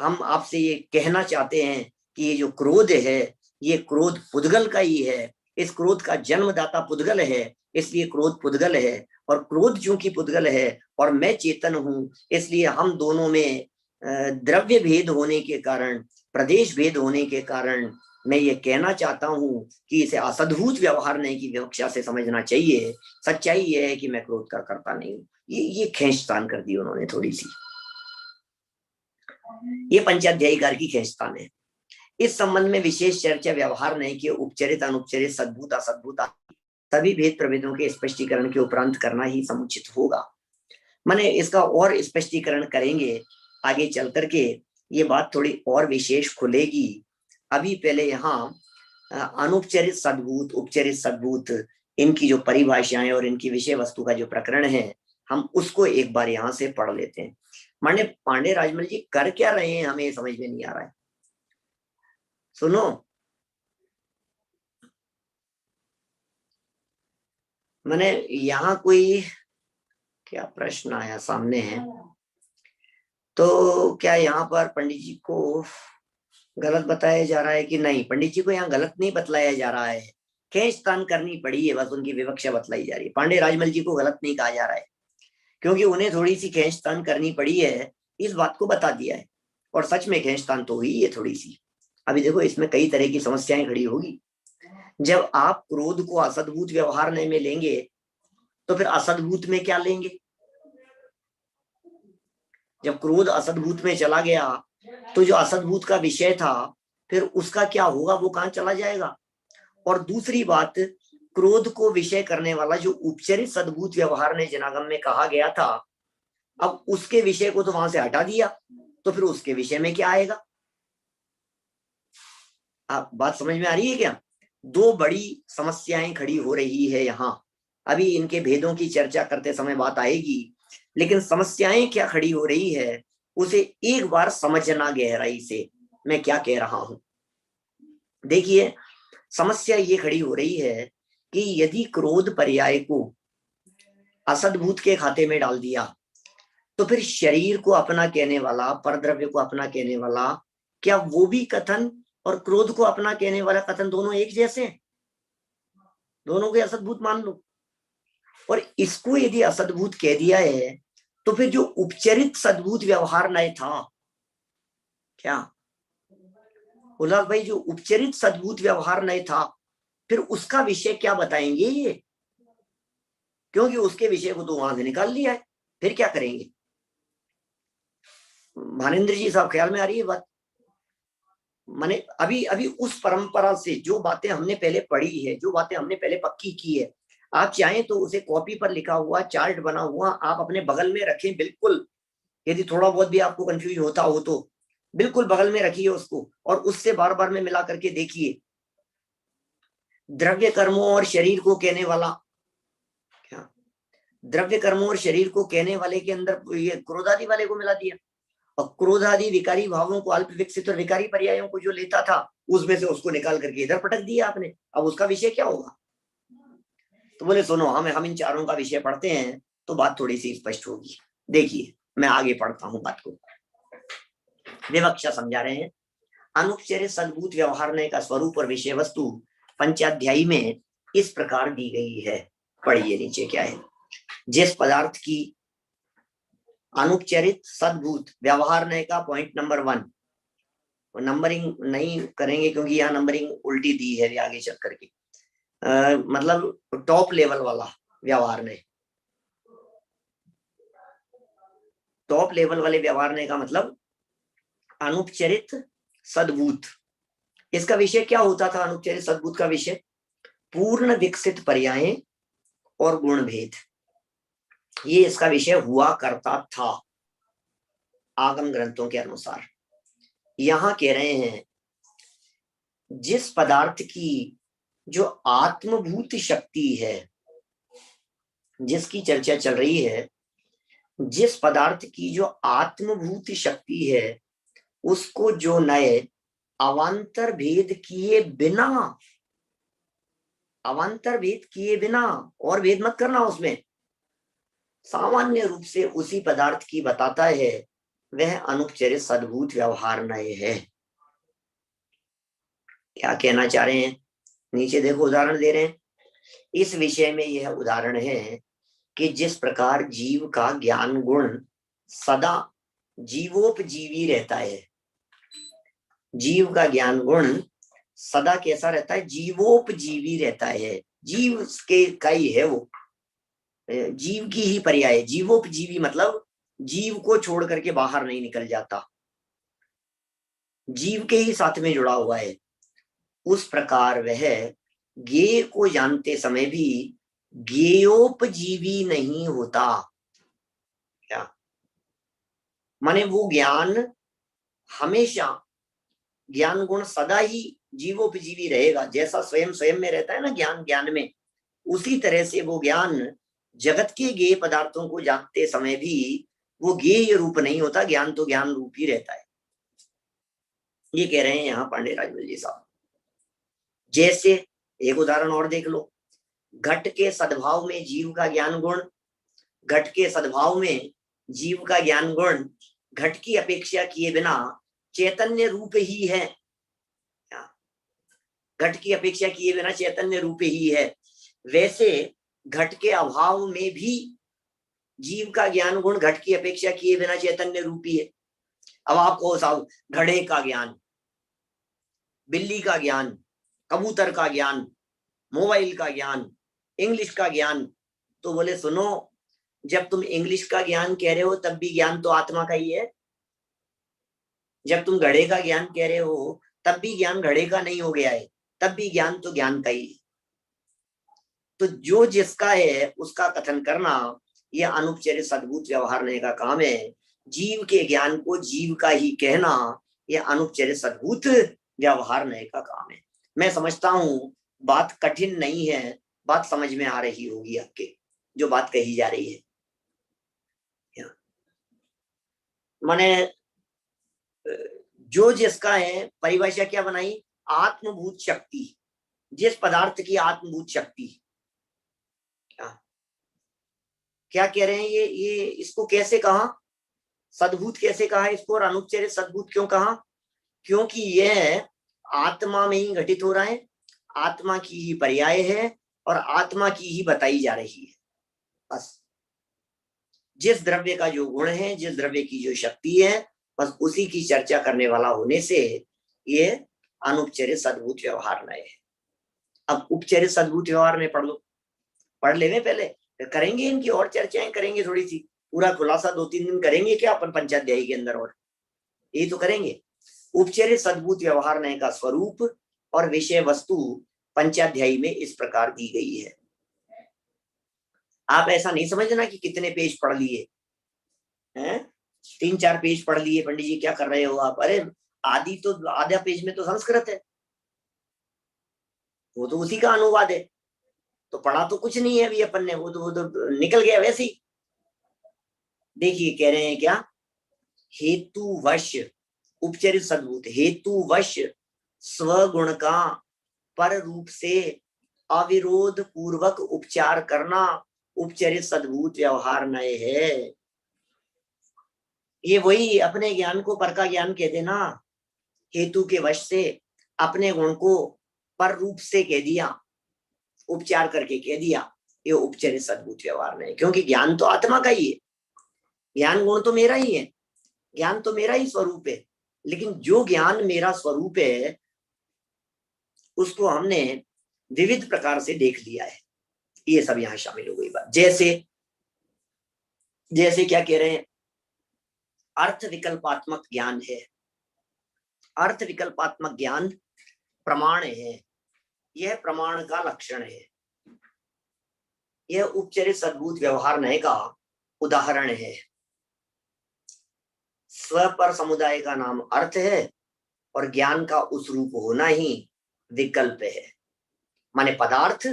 हम आपसे ये कहना चाहते हैं कि ये जो क्रोध है ये क्रोध पुद्गल का ही है, इस क्रोध का जन्मदाता पुद्गल है, इसलिए क्रोध पुद्गल है। और क्रोध चूंकि पुद्गल है और मैं चेतन हूं, इसलिए हम दोनों में द्रव्य भेद होने के कारण, प्रदेश भेद होने के कारण मैं ये कहना चाहता हूं कि इसे असद्भूत व्यवहार नहीं की विवक्षा से समझना चाहिए। सच्चाई ये है कि मैं क्रोध का करता नहीं हूं। ये खींचतान कर दी उन्होंने थोड़ी सी। ये पंचाध्यायीकार की खींचतान है। इस संबंध में विशेष चर्चा व्यवहार नहीं कि उपचरित अनुपचरित सद्भूत असद्भूत सभी भेद प्रभेदों के स्पष्टीकरण के उपरांत करना ही समुचित होगा। माने इसका और स्पष्टीकरण करेंगे आगे चल करके, ये बात थोड़ी और विशेष खुलेगी। अभी पहले यहाँ अनुपचरित सद्भूत उपचरित सद्भूत इनकी जो परिभाषाएं और इनकी विषय वस्तु का जो प्रकरण है, हम उसको एक बार यहाँ से पढ़ लेते हैं। माने पांडे राजमल जी कर क्या रहे हैं हमें समझ में नहीं आ रहा है। सुनो, मैंने यहाँ कोई क्या प्रश्न आया सामने है, तो क्या यहाँ पर पंडित जी को गलत बताया जा रहा है कि नहीं? पंडित जी को यहाँ गलत नहीं बतलाया जा रहा है, खींचतान करनी पड़ी है, बस उनकी विवक्षा बतलाई जा रही है। पांडे राजमल जी को गलत नहीं कहा जा रहा है, क्योंकि उन्हें थोड़ी सी खींचतान करनी पड़ी है, इस बात को बता दिया है। और सच में खींचतान तो हुई है थोड़ी सी। अभी देखो इसमें कई तरह की समस्याएं खड़ी होगी। जब आप क्रोध को असद्भूत व्यवहार में लेंगे तो फिर असद्भूत में क्या लेंगे? जब क्रोध असद्भूत में चला गया तो जो असद्भूत का विषय था फिर उसका क्या होगा, वो कहां चला जाएगा? और दूसरी बात, क्रोध को विषय करने वाला जो उपचरित सद्भूत व्यवहार ने जनागम में कहा गया था, अब उसके विषय को तो वहां से हटा दिया, तो फिर उसके विषय में क्या आएगा? आप बात समझ में आ रही है क्या? दो बड़ी समस्याएं खड़ी हो रही है यहाँ। अभी इनके भेदों की चर्चा करते समय बात आएगी, लेकिन समस्याएं क्या खड़ी हो रही है उसे एक बार समझना गहराई से, मैं क्या कह रहा हूं। देखिए, समस्या ये खड़ी हो रही है कि यदि क्रोध पर्याय को असद्भूत के खाते में डाल दिया तो फिर शरीर को अपना कहने वाला, परद्रव्य को अपना कहने वाला, क्या वो भी कथन और क्रोध को अपना कहने वाला कथन दोनों एक जैसे हैं? दोनों को असद्भूत मान लो। और इसको यदि असद्भूत कह दिया है तो फिर जो उपचरित सद्भूत व्यवहार नय था, क्या उल्लास भाई, जो उपचरित सद्भूत व्यवहार नय था, फिर उसका विषय क्या बताएंगे ये? क्योंकि उसके विषय को तो वहां से निकाल लिया है, फिर क्या करेंगे? भानेन्द्र जी साहब, ख्याल में आ रही है बात? माने अभी अभी उस परंपरा से जो बातें हमने पहले पढ़ी है, जो बातें हमने पहले पक्की की है, आप चाहें तो उसे कॉपी पर लिखा हुआ, चार्ट बना हुआ आप अपने बगल में रखें। बिल्कुल, यदि थोड़ा बहुत भी आपको कंफ्यूज होता हो तो बिल्कुल बगल में रखिए उसको, और उससे बार बार में मिला करके देखिए। द्रव्य कर्मों और शरीर को कहने वाला, क्या द्रव्य कर्मों और शरीर को कहने वाले के अंदर ये क्रोधादि वाले को मिला दिया, और क्रोधादि विकारी भावों को, अल्प विकसित और विकारी पर्यायों को जो लेता था उसमें से उसको निकाल करके इधर पटक दिया आपने। अब उसका विषय क्या होगा? तो बोले सुनो, हम इन चारों का विषय पढ़ते हैं तो बात थोड़ी सी स्पष्ट होगी। देखिए, मैं आगे पढ़ता हूं बात को, विवक्षा समझा रहे हैं। अनुपचरित सद्भूत व्यवहार का स्वरूप और विषय वस्तु पंचाध्यायी में इस प्रकार दी गई है। पढ़िए नीचे क्या है। जिस पदार्थ की अनुपचरित सद्भूत व्यवहार का पॉइंट नंबर 1, नंबरिंग नहीं करेंगे क्योंकि यहाँ नंबरिंग उल्टी दी है आगे चल करके, मतलब टॉप लेवल वाला व्यवहार ने, टॉप लेवल वाले व्यवहार का मतलब अनुपचरित सद्भूत। इसका विषय क्या होता था? अनुपचरित सद्भूत का विषय पूर्ण विकसित पर्याय और गुण भेद, ये इसका विषय हुआ करता था आगम ग्रंथों के अनुसार। यहां कह रहे हैं जिस पदार्थ की जो आत्मभूत शक्ति है, जिसकी चर्चा चल रही है, जिस पदार्थ की जो आत्मभूत शक्ति है उसको जो नए अवान्तर भेद किए बिना, अवान्तर भेद किए बिना, और भेद मत करना उसमें, सामान्य रूप से उसी पदार्थ की बताता है, वह अनुपचरित सद्भूत व्यवहार नय है। क्या कहना चाह रहे हैं? नीचे देखो, उदाहरण दे रहे हैं। इस विषय में यह उदाहरण है कि जिस प्रकार जीव का ज्ञान गुण सदा जीवोपजीवी रहता है, जीव का ज्ञान गुण सदा कैसा रहता है? जीवोपजीवी रहता है, जीव के का ही है वो, जीव की ही पर्याय। जीवोपजीवी मतलब जीव को छोड़ करके बाहर नहीं निकल जाता, जीव के ही साथ में जुड़ा हुआ है, उस प्रकार वह ज्ञेय को जानते समय भी ज्ञेयोपजीवी नहीं होता। क्या माने? वो ज्ञान हमेशा, ज्ञान गुण सदा ही जीवोपजीवी रहेगा, जैसा स्वयं स्वयं में रहता है ना ज्ञान ज्ञान में, उसी तरह से वो ज्ञान जगत के ज्ञेय पदार्थों को जानते समय भी वो ज्ञेय रूप नहीं होता, ज्ञान तो ज्ञान रूप ही रहता है। ये कह रहे हैं यहाँ पांडे राजमल जी साहब। जैसे एक उदाहरण और देख लो, घट के सद्भाव में जीव का ज्ञान गुण, घट के सद्भाव में जीव का ज्ञान गुण घट की अपेक्षा किए बिना चैतन्य रूप ही है। घट की अपेक्षा किए बिना चैतन्य रूप ही है। वैसे घट के अभाव में भी जीव का ज्ञान गुण घट की अपेक्षा किए बिना चैतन्य रूपी है। अब आप कहो साहब, घड़े का ज्ञान, बिल्ली का ज्ञान, कबूतर का ज्ञान, मोबाइल का ज्ञान, इंग्लिश का ज्ञान, तो बोले सुनो, जब तुम इंग्लिश का ज्ञान कह रहे हो तब भी ज्ञान तो आत्मा का ही है। जब तुम घड़े का ज्ञान कह रहे हो तब भी ज्ञान घड़े का नहीं हो गया है, तब भी ज्ञान तो ज्ञान का ही है। तो जो जिसका है उसका कथन करना यह अनुपचरित सद्भूत व्यवहारने का काम है। जीव के ज्ञान को जीव का ही कहना यह अनुपचरित सद्भूत व्यवहारने का काम है। मैं समझता हूं बात कठिन नहीं है, बात समझ में आ रही होगी आपके, जो बात कही जा रही है। माने जो जिसका है, परिभाषा क्या बनाई? आत्मभूत शक्ति, जिस पदार्थ की आत्मभूत शक्ति। क्या कह रहे हैं ये इसको कैसे कहा? सद्भूत कैसे कहा इसको, और अनुपचरित सद्भूत क्यों कहा? क्योंकि यह आत्मा में ही घटित हो रहा है, आत्मा की ही पर्याय है और आत्मा की ही बताई जा रही है। बस जिस द्रव्य का जो गुण है, जिस द्रव्य की जो शक्ति है, बस उसी की चर्चा करने वाला होने से ये अनुपचरित सद्भूत व्यवहार नय है। अब उपचरित सद्भूत व्यवहार में पढ़ लो, पढ़ लेवे पहले, फिर करेंगे इनकी और चर्चाएं करेंगे, थोड़ी सी पूरा खुलासा 2-3 दिन करेंगे क्या अपन पंचाध्यायी के अंदर, और यही तो करेंगे। उपचरित सद्भूत व्यवहार नय का स्वरूप और विषय वस्तु पंचाध्यायी में इस प्रकार दी गई है। आप ऐसा नहीं समझना कि कितने पेज पढ़ लिए हैं, 3-4 पेज पढ़ लिए, पंडित जी क्या कर रहे हो आप? अरे आदि तो आधा पेज में तो संस्कृत है, वो तो उसी का अनुवाद है, तो पढ़ा तो कुछ नहीं है अभी अपन ने, वो तो निकल गया वैसे ही। देखिए कह रहे हैं क्या, हेतुवश उपचरित सद्भूत, हेतुवश स्वगुण का पर रूप से अविरोध पूर्वक उपचार करना उपचरित सद्भूत व्यवहार नय है। ये वही अपने ज्ञान को पर का ज्ञान कहते ना, हेतु के वश से अपने गुण को पर रूप से कह दिया, उपचार करके कह दिया, ये उपचरित सद्भूत व्यवहार नहीं। क्योंकि ज्ञान तो आत्मा का ही है, ज्ञान गुण तो मेरा ही है, ज्ञान तो मेरा ही स्वरूप है, लेकिन जो ज्ञान मेरा स्वरूप है उसको हमने विविध प्रकार से देख लिया है। ये सब यहाँ शामिल हो गई बात। जैसे जैसे क्या कह रहे हैं, अर्थ विकल्पात्मक ज्ञान है, अर्थ विकल्पात्मक ज्ञान प्रमाण है, यह प्रमाण का लक्षण है, यह उपचरित सद्भूत व्यवहार नय का उदाहरण है। स्व पर समुदाय का नाम अर्थ है और ज्ञान का उस रूप होना ही विकल्प है। माने पदार्थ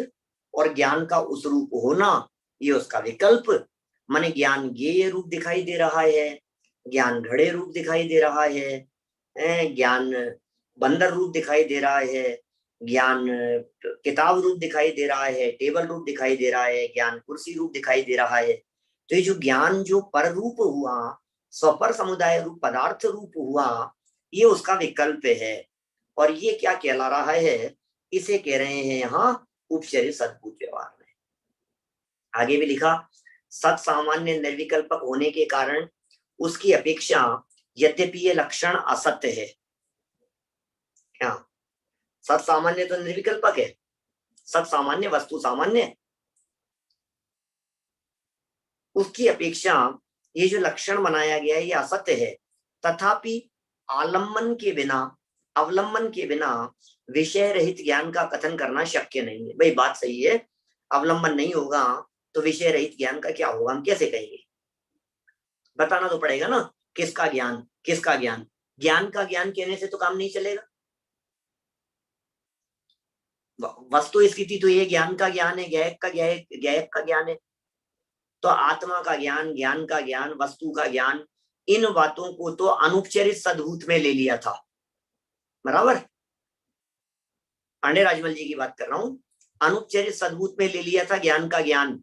और ज्ञान का उस रूप होना ये उसका विकल्प। माने ज्ञान ज्ञेय रूप दिखाई दे रहा है, ज्ञान घड़े रूप दिखाई दे रहा है, ज्ञान बंदर रूप दिखाई दे रहा है, ज्ञान किताब रूप दिखाई दे रहा है, टेबल रूप दिखाई दे रहा है, ज्ञान कुर्सी रूप दिखाई दे रहा है। तो ये जो ज्ञान जो पर रूप हुआ, स्वपर समुदाय रूप पदार्थ रूप हुआ, ये उसका विकल्प है। और ये क्या कहला रहा है, इसे कह रहे हैं यहाँ उपचरित सद्भूत व्यवहार में। आगे भी लिखा, सत सामान्य निर्विकल्पक होने के कारण उसकी अपेक्षा यद्यपि ये लक्षण असत्य है। क्या सत सामान्य तो निर्विकल्पक है, सत सामान्य वस्तु सामान्य, उसकी अपेक्षा ये जो लक्षण बनाया गया है ये असत्य है। तथापि आलम्बन के बिना, अवलंबन के बिना विषय रहित ज्ञान का कथन करना शक्य नहीं है। भाई बात सही है, अवलंबन नहीं होगा तो विषय रहित ज्ञान का क्या होगा, हम कैसे कहेंगे? बताना तो पड़ेगा ना, किसका ज्ञान, किसका ज्ञान। ज्ञान का ज्ञान कहने से तो काम नहीं चलेगा। वस्तु स्थिति तो ये ज्ञान का ज्ञान है, ज्ञेयक का ज्ञेयक का ज्ञान है। तो आत्मा का ज्ञान, ज्ञान का ज्ञान, वस्तु का ज्ञान, इन बातों को तो अनुपचरित सद्भूत में ले लिया था, बराबर। पांडे राजमल जी की बात कर रहा हूं, अनुपचरित सद्भूत में ले लिया था ज्ञान का ज्ञान,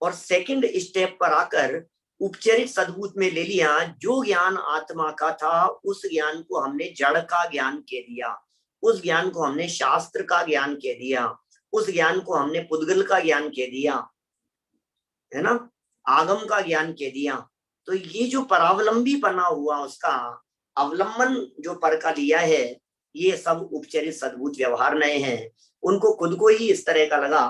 और सेकंड स्टेप पर आकर उपचरित सद्भूत में ले लिया। जो ज्ञान आत्मा का था उस ज्ञान को हमने जड़ का ज्ञान कह दिया, उस ज्ञान को हमने शास्त्र का ज्ञान कह दिया, उस ज्ञान को हमने पुद्गल का ज्ञान कह दिया, है ना, आगम का ज्ञान कह दिया। तो ये जो परावलंबी बना हुआ उसका अवलंबन जो पर का लिया है, ये सब उपचरित सद्भूत व्यवहार नए हैं। उनको खुद को ही इस तरह का लगा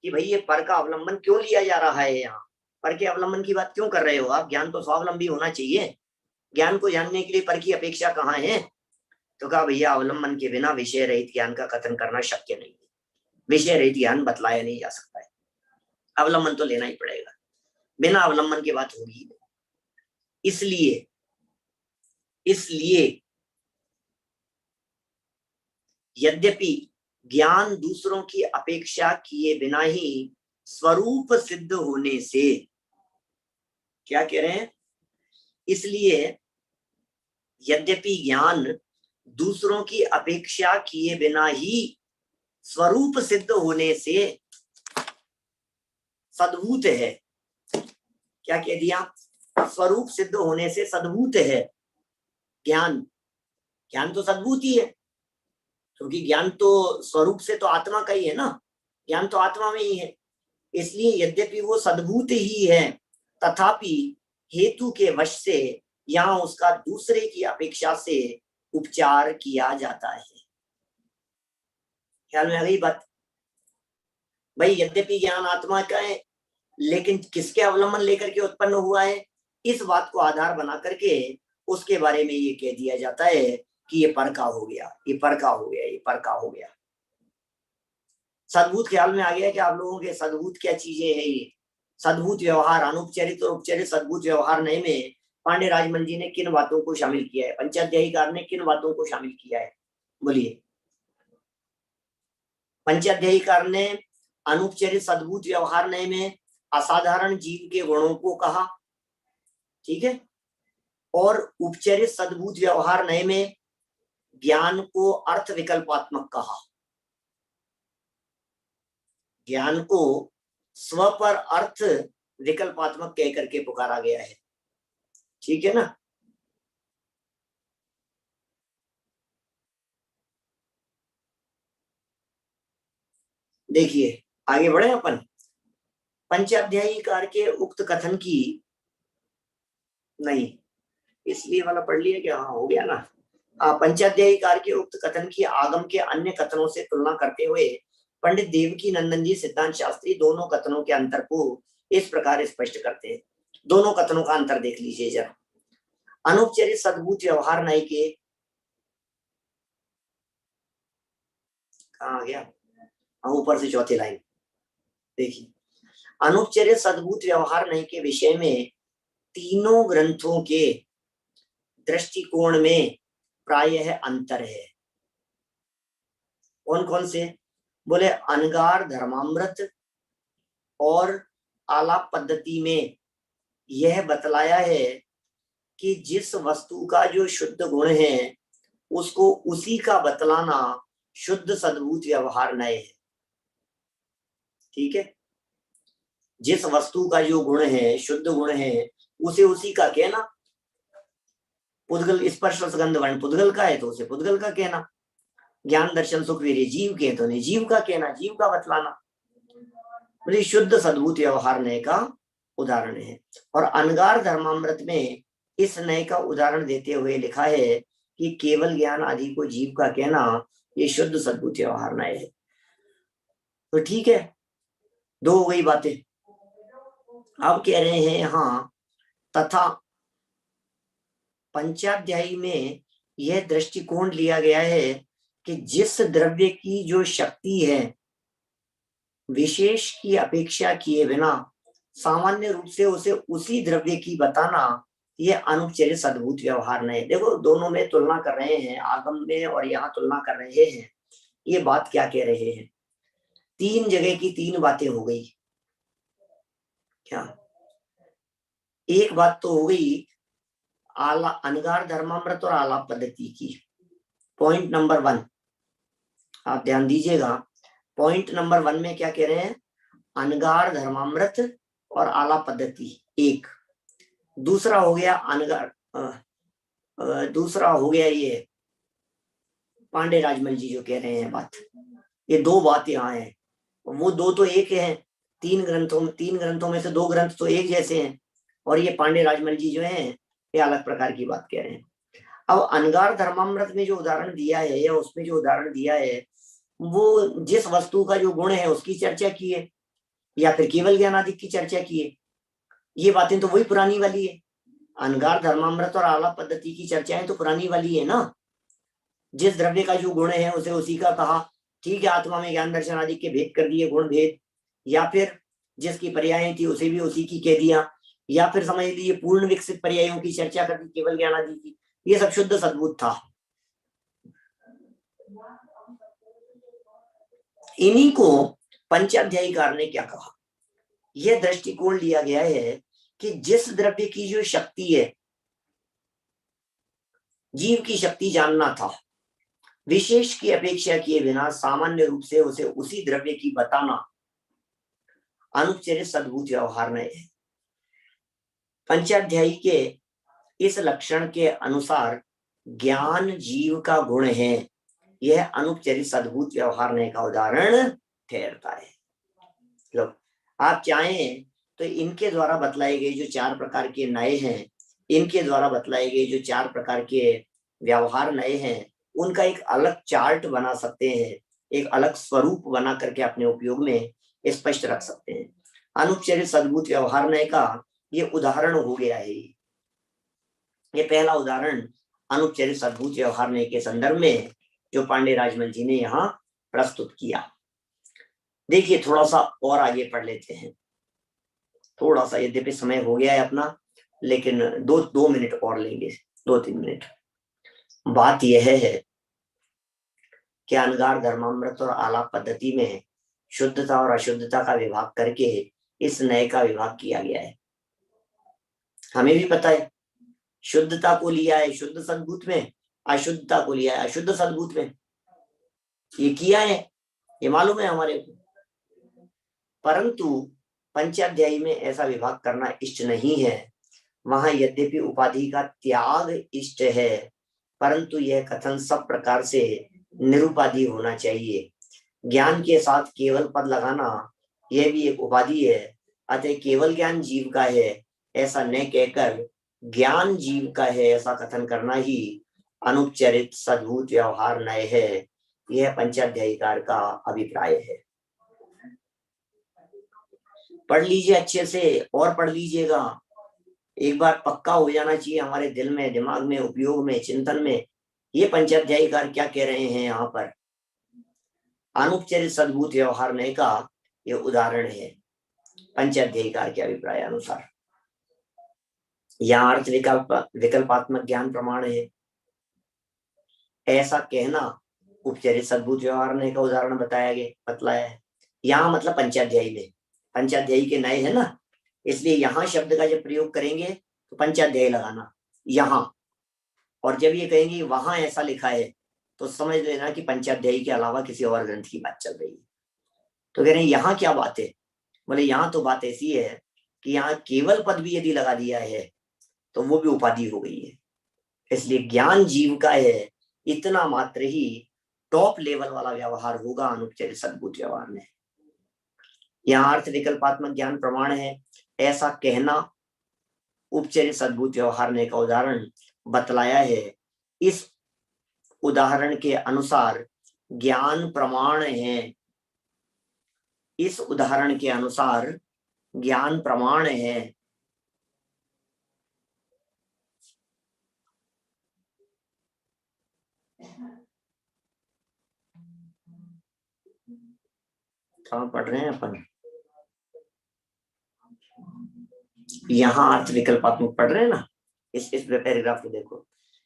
कि भाई ये पर का अवलंबन क्यों लिया जा रहा है, यहाँ पर के अवलंबन की बात क्यों कर रहे हो आप, ज्ञान तो स्वावलंबी होना चाहिए, ज्ञान को जानने के लिए पर की अपेक्षा कहाँ है। तो कहा भैया अवलंबन के बिना विषय रहित ज्ञान का कथन करना शक्य नहीं है, विषय रहित ज्ञान बतलाया नहीं जा सकता है, अवलंबन तो लेना ही पड़ेगा, बिना अवलंबन की बात होगी। इसलिए यद्यपि ज्ञान दूसरों की अपेक्षा किए बिना ही स्वरूप सिद्ध होने से, क्या कह रहे हैं, इसलिए यद्यपि ज्ञान दूसरों की अपेक्षा किए बिना ही स्वरूप सिद्ध होने से सद्भूत है। क्या कह दिया, स्वरूप सिद्ध होने से सद्भूत है ज्ञान। ज्ञान तो सद्भूत ही है, क्योंकि ज्ञान तो स्वरूप से तो आत्मा का ही है ना, ज्ञान तो आत्मा में ही है। इसलिए यद्यपि वो सद्भूत ही है, तथापि हेतु के वश से यहाँ उसका दूसरे की अपेक्षा से उपचार किया जाता है। ख्याल में आ गई बात? भाई यद्यपि ज्ञान आत्मा का है, लेकिन किसके अवलंबन लेकर के उत्पन्न हुआ है, इस बात को आधार बना करके उसके बारे में ये कह दिया जाता है कि ये पर का हो गया, ये पर का हो गया, ये पर का हो गया। सद्भूत ख्याल में आ गया कि आप लोगों के सद्भूत क्या चीजें हैं? ये सद्भूत व्यवहार, अनुपचरित और उपचरित सद्भूत व्यवहार नए में पांडे राजमल जी ने किन बातों को शामिल किया है, पंचाध्यायीकार ने किन बातों को शामिल किया है, बोलिए। पंचाध्यायीकार ने अनुपचरित सद्भूत व्यवहार नए में असाधारण जीव के गुणों को कहा, ठीक है, और उपचरित सद्भूत व्यवहार नए में ज्ञान को अर्थ विकल्पात्मक कहा, ज्ञान को स्व पर अर्थ विकल्पात्मक कह करके पुकारा गया है, ठीक है ना। देखिए आगे बढ़े अपन। पंचाध्यायीकार के उक्त कथन की, नहीं इसलिए वाला पढ़ लिया क्या, हाँ हो गया ना। पंचाध्यायीकार के उक्त कथन की आगम के अन्य कथनों से तुलना करते हुए पंडित देवकी नंदन जी सिद्धांत शास्त्री दोनों कथनों के अंतर को इस प्रकार स्पष्ट करते हैं। दोनों कथनों का अंतर देख लीजिए जरा। अनुपचरित सद्भूत व्यवहार नए के, कहाँ आ गया, ऊपर से चौथी लाइन देखिए। अनुपचरित सद्भूत व्यवहार नए के विषय में तीनों ग्रंथों के दृष्टिकोण में प्रायः अंतर है। कौन कौन से? बोले अनगार धर्मामृत और आलाप पद्धति में यह बतलाया है कि जिस वस्तु का जो शुद्ध गुण है उसको उसी का बतलाना शुद्ध सद्भूत व्यवहार नए है, ठीक है। जिस वस्तु का जो गुण है, शुद्ध गुण है, उसे उसी का कहना। पुद्गल स्पर्श रसगंध वर्ण पुद्गल का है तो उसे पुद्गल का कहना, ज्ञान दर्शन सुख वीर्य जीव के तो जीव का कहना, जीव का बतलाना, बोले शुद्ध सद्भूत व्यवहार नए का उदाहरण है। और अनगार धर्मामृत में इस नए का उदाहरण देते हुए लिखा है कि केवल ज्ञान आदि को जीव का कहना ये शुद्ध सद्भूत व्यवहार नए है। तो ठीक है, दो हो गई बातें। अब कह रहे हैं यहाँ तथा पंचाध्यायी में यह दृष्टिकोण लिया गया है कि जिस द्रव्य की जो शक्ति है विशेष की अपेक्षा किए बिना सामान्य रूप से उसे उसी द्रव्य की बताना, ये अनुपचरित सद्भूत व्यवहार नहीं। देखो दोनों में तुलना कर रहे हैं, आगम में और यहाँ तुलना कर रहे हैं। ये बात क्या कह रहे हैं? तीन जगह की तीन बातें हो गई। क्या एक बात तो हो गई आला अनगार धर्मामृत और आलाप पद्धति की। पॉइंट नंबर 1 आप ध्यान दीजिएगा। पॉइंट नंबर 1 में क्या कह रहे हैं? अनगार धर्मामृत और आलाप पद्धति एक। दूसरा हो गया अनगार दूसरा हो गया ये पांडे राजमल जी जो कह रहे हैं बात। ये दो बात यहाँ है, वो दो तो एक है। तीन ग्रंथों में से दो ग्रंथ तो एक जैसे हैं, और ये पांडे राजमल जी जो हैं ये अलग प्रकार की बात कह रहे हैं। अब अनगार धर्मामृत में जो उदाहरण दिया है या उसमें जो उदाहरण दिया है वो जिस वस्तु का जो गुण है उसकी चर्चा की है या फिर केवल ज्ञानाधिक की चर्चा की है। ये बातें तो वही पुरानी वाली है। अनगार धर्मामृत और आलाप पद्धति की चर्चाएं तो पुरानी वाली है ना। जिस द्रव्य का जो गुण है उसे उसी का कहा, ठीक है। आत्मा में ज्ञान दर्शन आदि के भेद कर दिए, गुण भेद, या फिर जिसकी पर्याय थी उसे भी उसी की कह दिया, या फिर समझ लीजिए पूर्ण विकसित पर्यायों की चर्चा कर दी केवल ज्ञान आदि की। ये सब शुद्ध सद्भूत था। इन्हीं को पंचाध्यायीकार ने क्या कहा? यह दृष्टिकोण लिया गया है कि जिस द्रव्य की जो शक्ति है, जीव की शक्ति जानना था, विशेष की अपेक्षा किए बिना सामान्य रूप से उसे उसी द्रव्य की बताना अनुपचरित सद्भूत व्यवहार नहीं है। पंचाध्यायी के इस लक्षण के अनुसार ज्ञान जीव का गुण है, यह अनुपचरित सद्भूत व्यवहार नहीं का उदाहरण ठहरता है। लो, आप चाहें तो इनके द्वारा बतलाए गए जो 4 प्रकार के नए हैं, इनके द्वारा बतलाए गए जो 4 प्रकार के व्यवहार नए हैं, उनका एक अलग चार्ट बना सकते हैं, एक अलग स्वरूप बना करके अपने उपयोग में स्पष्ट रख सकते हैं। अनुपचरित सद्भूत व्यवहार नए का ये उदाहरण हो गया है। ये पहला उदाहरण अनुपचरित सद्भूत व्यवहार नए के संदर्भ में जो पांडे राजमल जी ने यहाँ प्रस्तुत किया। देखिए थोड़ा सा और आगे पढ़ लेते हैं। थोड़ा सा यद्यपि समय हो गया है अपना, लेकिन दो मिनट और लेंगे, 2-3 मिनट। बात यह है कि अनगार धर्मामृत और आलाप पद्धति में शुद्धता और अशुद्धता का विभाग करके इस नए का विभाग किया गया है। हमें भी पता है शुद्धता को लिया है शुद्ध सद्भूत में, अशुद्धता को लिया है अशुद्ध सद्भूत में। ये किया है, ये मालूम है हमारे को। परंतु पंचाध्यायी में ऐसा विभाग करना इष्ट नहीं है। वहां यद्यपि उपाधि का त्याग इष्ट है, परंतु यह कथन सब प्रकार से निरुपाधि होना चाहिए। ज्ञान के साथ केवल पद लगाना यह भी एक उपाधि है, अतः केवल ज्ञान जीव का है ऐसा न कहकर ज्ञान जीव का है ऐसा कथन करना ही अनुपचरित सद्भूत व्यवहार नय है। यह पंचाध्यायीकार का अभिप्राय है। पढ़ लीजिए अच्छे से और पढ़ लीजिएगा, एक बार पक्का हो जाना चाहिए हमारे दिल में, दिमाग में, उपयोग में, चिंतन में। ये पंचाध्यायीकार क्या कह रहे हैं यहाँ पर? अनुपचरित सद्भूत व्यवहार नय का ये उदाहरण है पंचाध्यायीकार के अभिप्राय अनुसार। यहाँ अर्थ विकल्पात्मक ज्ञान प्रमाण है ऐसा कहना उपचरित सद्भूत व्यवहार नय का उदाहरण बतलाया है। यहाँ मतलब पंचाध्यायी में, पंचाध्यायी के नए है ना, इसलिए यहाँ शब्द का जब प्रयोग करेंगे तो पंचाध्यायी लगाना यहाँ, और जब ये कहेंगे वहां ऐसा लिखा है तो समझ लेना कि पंचाध्यायी के अलावा किसी और ग्रंथ की बात चल रही है। तो कह रहे हैं यहाँ क्या बात है? बोले यहाँ तो बात ऐसी है कि यहाँ केवल पद भी यदि लगा दिया है तो वो भी उपाधि हो गई है, इसलिए ज्ञान जीव का है इतना मात्र ही टॉप लेवल वाला व्यवहार होगा अनुपचरित सद्भूत व्यवहार में। यहाँ अर्थ विकल्पात्मक ज्ञान प्रमाण है ऐसा कहना उपचरित सद्भूत व्यवहार ने का उदाहरण बतलाया है। इस उदाहरण के अनुसार ज्ञान प्रमाण है, इस उदाहरण के अनुसार ज्ञान प्रमाण है। कहाँ पढ़ रहे हैं अपन? यहाँ अर्थ विकल्पात्मक पढ़ रहे हैं ना, इस पैराग्राफ को देखो।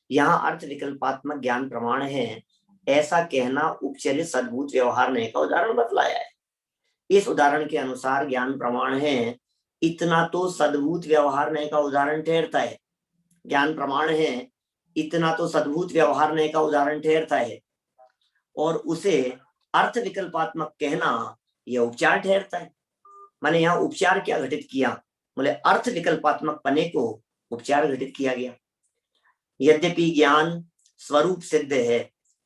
यहाँ अर्थ विकल्पात्मक ज्ञान प्रमाण है, ऐसा कहना उपचरित सद्भूत व्यवहार नहीं का उदाहरण बतलाया है। इस उदाहरण के अनुसार ज्ञान प्रमाण है, इतना तो सद्भूत व्यवहार नहीं का उदाहरण ठहरता है। ज्ञान प्रमाण है, इतना तो सद्भूत व्यवहार नहीं का उदाहरण ठहरता है, और उसे अर्थ विकल्पात्मक कहना यह उपचार ठहरता है। माने यहाँ उपचार क्या घटित किया? बोले अर्थ विकल्पात्मक पने को उपचार घटित किया गया। यद्यपि ज्ञान स्वरूप सिद्ध है,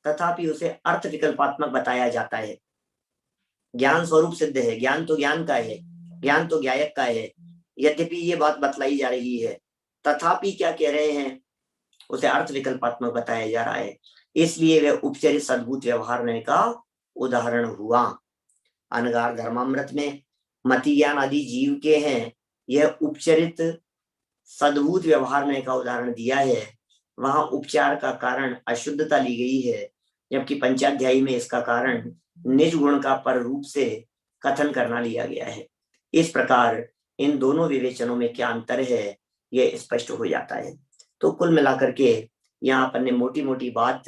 तथापि उसे अर्थ विकल्पात्मक बताया जाता है। ज्ञान स्वरूप सिद्ध है, ज्ञान तो ज्ञान का है, ज्ञान तो ज्ञायक का है। यद्यपि ये बात बतलाई जा रही है, तथापि क्या कह रहे हैं? उसे अर्थ विकल्पात्मक बताया जा रहा है, इसलिए वह उपचरित सद्भूत व्यवहार ने का उदाहरण हुआ। अनगार धर्मामृत में मति ज्ञान आदि जीव के हैं, यह उपचरित सद्भूत व्यवहार ने का उदाहरण दिया है। वहां उपचार का कारण अशुद्धता ली गई है, जबकि पंचाध्यायी में इसका कारण निज गुण का पर रूप से कथन करना लिया गया है। इस प्रकार इन दोनों विवेचनों में क्या अंतर है, यह स्पष्ट हो जाता है। तो कुल मिलाकर के यहाँ अपन ने मोटी मोटी बात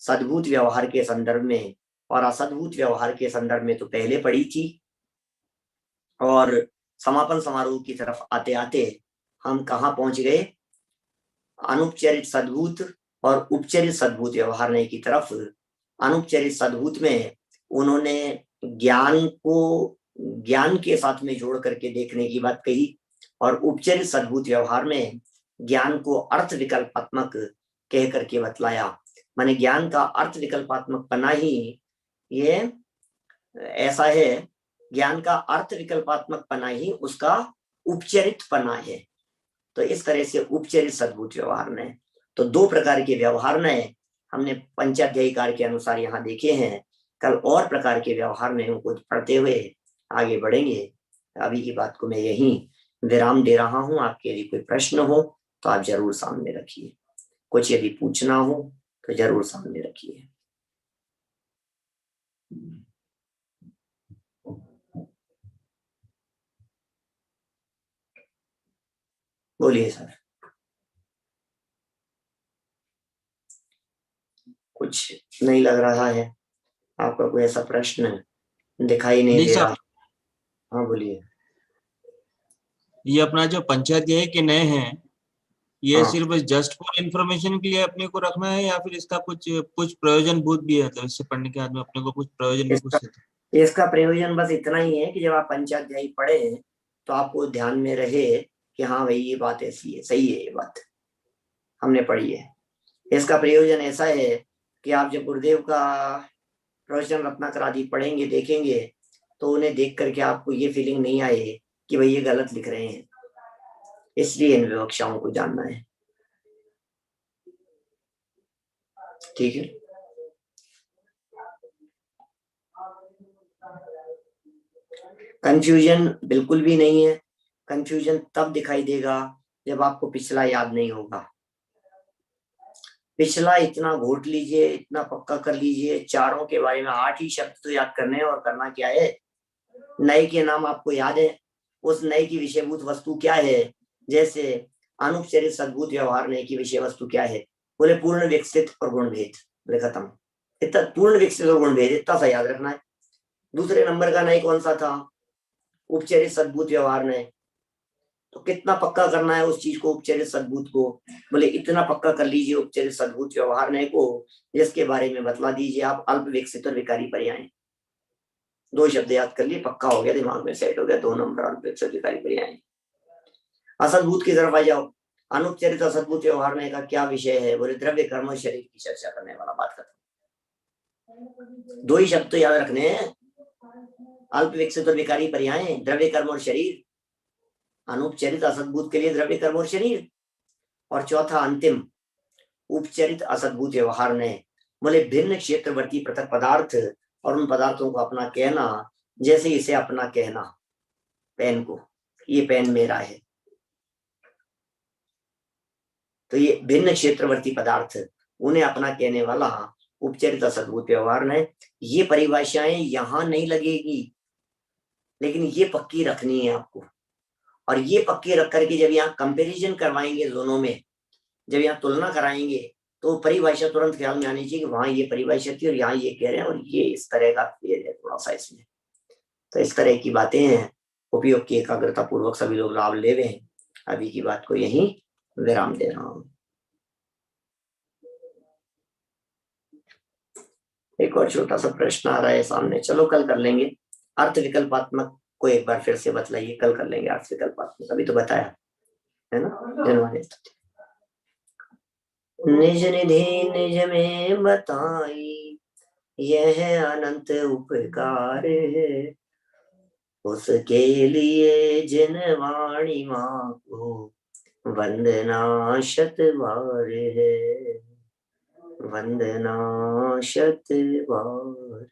सद्भूत व्यवहार के संदर्भ में और असद्भूत व्यवहार के संदर्भ में तो पहले पढ़ी थी, और समापन समारोह की तरफ आते आते हम कहाँ पहुंच गए? अनुपचरित सद्भूत और उपचरित सद्भूत व्यवहार की तरफ। अनुपचरित सद्भूत में उन्होंने ज्ञान को ज्ञान के साथ में जोड़ करके देखने की बात कही, और उपचरित सद्भूत व्यवहार में ज्ञान को अर्थ विकल्पात्मक कह करके बतलाया। माने ज्ञान का अर्थ विकल्पात्मक पना ही ये ऐसा है, ज्ञान का अर्थ विकल्पात्मक पना ही उसका उपचरित पना है। तो इस तरह से उपचरित सद्भूत व्यवहार ने तो दो प्रकार के व्यवहार ने हमने पंचाध्यायीकार के अनुसार यहाँ देखे हैं। कल और प्रकार के व्यवहार ने उनको पढ़ते हुए आगे बढ़ेंगे। अभी की बात को मैं यहीं विराम दे रहा हूँ। आपके यदि कोई प्रश्न हो तो आप जरूर सामने रखिए, कुछ यदि पूछना हो तो जरूर सामने रखिए। बोलिए सर। कुछ नहीं लग रहा है आपका कोई ऐसा प्रश्न दिखाई नहीं दे रहा? हाँ बोलिए। ये अपना जो पंचाध्याय के नए हैं, ये हाँ। सिर्फ जस्ट फॉर इंफॉर्मेशन के लिए अपने को रखना है, या फिर इसका कुछ प्रयोजन भूत भी है? तो इससे पढ़ने के बाद में अपने को कुछ प्रयोजन भी कुछ है? इसका प्रयोजन बस इतना ही है कि जब आप पंचाध्यायी पढ़े तो आपको ध्यान में रहे कि हाँ भाई ये बात ऐसी है, सही है, ये बात हमने पढ़ी है। इसका प्रयोजन ऐसा है कि आप जब गुरुदेव का प्रवचन रत्नाकर आदि पढ़ेंगे, देखेंगे, तो उन्हें देख करके आपको ये फीलिंग नहीं आए कि भाई ये गलत लिख रहे हैं। इसलिए इन विवक्षाओं को जानना है। ठीक है। कंफ्यूजन बिल्कुल भी नहीं है। कंफ्यूजन तब दिखाई देगा जब आपको पिछला याद नहीं होगा। पिछला इतना घोट लीजिए, इतना पक्का कर लीजिए, चारों के बारे में 8 ही शब्द तो याद करने हैं, और करना क्या है? नए के नाम आपको याद है, उस नए की विषयभूत वस्तु क्या है? जैसे अनुपचरित सद्भूत व्यवहार नए की विषय वस्तु क्या है? बोले पूर्ण विकसित और गुणभेद। बोले खत्म। इतना पूर्ण विकसित और गुणभेद इतना सा याद रखना है। दूसरे नंबर का नए कौन सा था? उपचरित सद्भूत व्यवहार नए। तो कितना पक्का करना है उस चीज को, उपचरित सद्भूत को? बोले इतना पक्का कर लीजिए उपचरित सद्भूत व्यवहार नए को, जिसके बारे में बतला दीजिए आप अल्प विकसित और विकारी पर्याय। 2 शब्द याद कर लिए, पक्का हो गया, दिमाग में सेट हो गया। 2 नंबर अल्प विकसित विकारी पर्याय। असद्भूत की तरफ आ जाओ। अनुपचरित असद्भूत व्यवहार नए का क्या विषय है? बोले द्रव्य कर्म शरीर की चर्चा करने वाला। बात खत्म। 2 ही शब्द तो याद रखने हैं, अल्प विकसित और विकारी पर्याय, द्रव्य कर्म और शरीर। अनुपचरित असद्भूत के लिए द्रव्य कर्म और शरीर, और चौथा अंतिम उपचरित असद्भूत व्यवहार ने बोले भिन्न क्षेत्रवर्ती पृथक पदार्थ और उन पदार्थों को अपना कहना, जैसे इसे अपना कहना पेन को, ये पेन मेरा है। तो ये भिन्न क्षेत्रवर्ती पदार्थ, उन्हें अपना कहने वाला उपचरित सद्भुत व्यवहार में, ये परिभाषाएं यहाँ नहीं लगेगी, लेकिन ये पक्की रखनी है आपको। और ये पक्की रख करके जब यहाँ कंपैरिजन करवाएंगे दोनों में, जब यहाँ तुलना कराएंगे, तो परिभाषा तुरंत ख्याल में आनी चाहिए कि वहां ये परिभाषा थी और यहाँ ये कह रहे हैं, और ये इस तरह का भेद है थोड़ा सा इसमें। तो इस तरह की बातें हैं, उपयोग की एकाग्रता पूर्वक सभी लोग लाभ ले रहे हैं। अभी की बात को यहीं विराम दे रहा हूं। एक और छोटा सा प्रश्न आ रहा है सामने, चलो कल कर लेंगे। अर्थ विकल्पात्मक को एक बार फिर से बतलाइए, कल कर लेंगे अर्थ विकल्पात्मक, अभी तो बताया है ना। जनवाने निज निधि निज में बताई, यह अनंत उपकार है, उसके लिए जिन वाणी माँ को वंदना शत बार है, वंदना शत बार।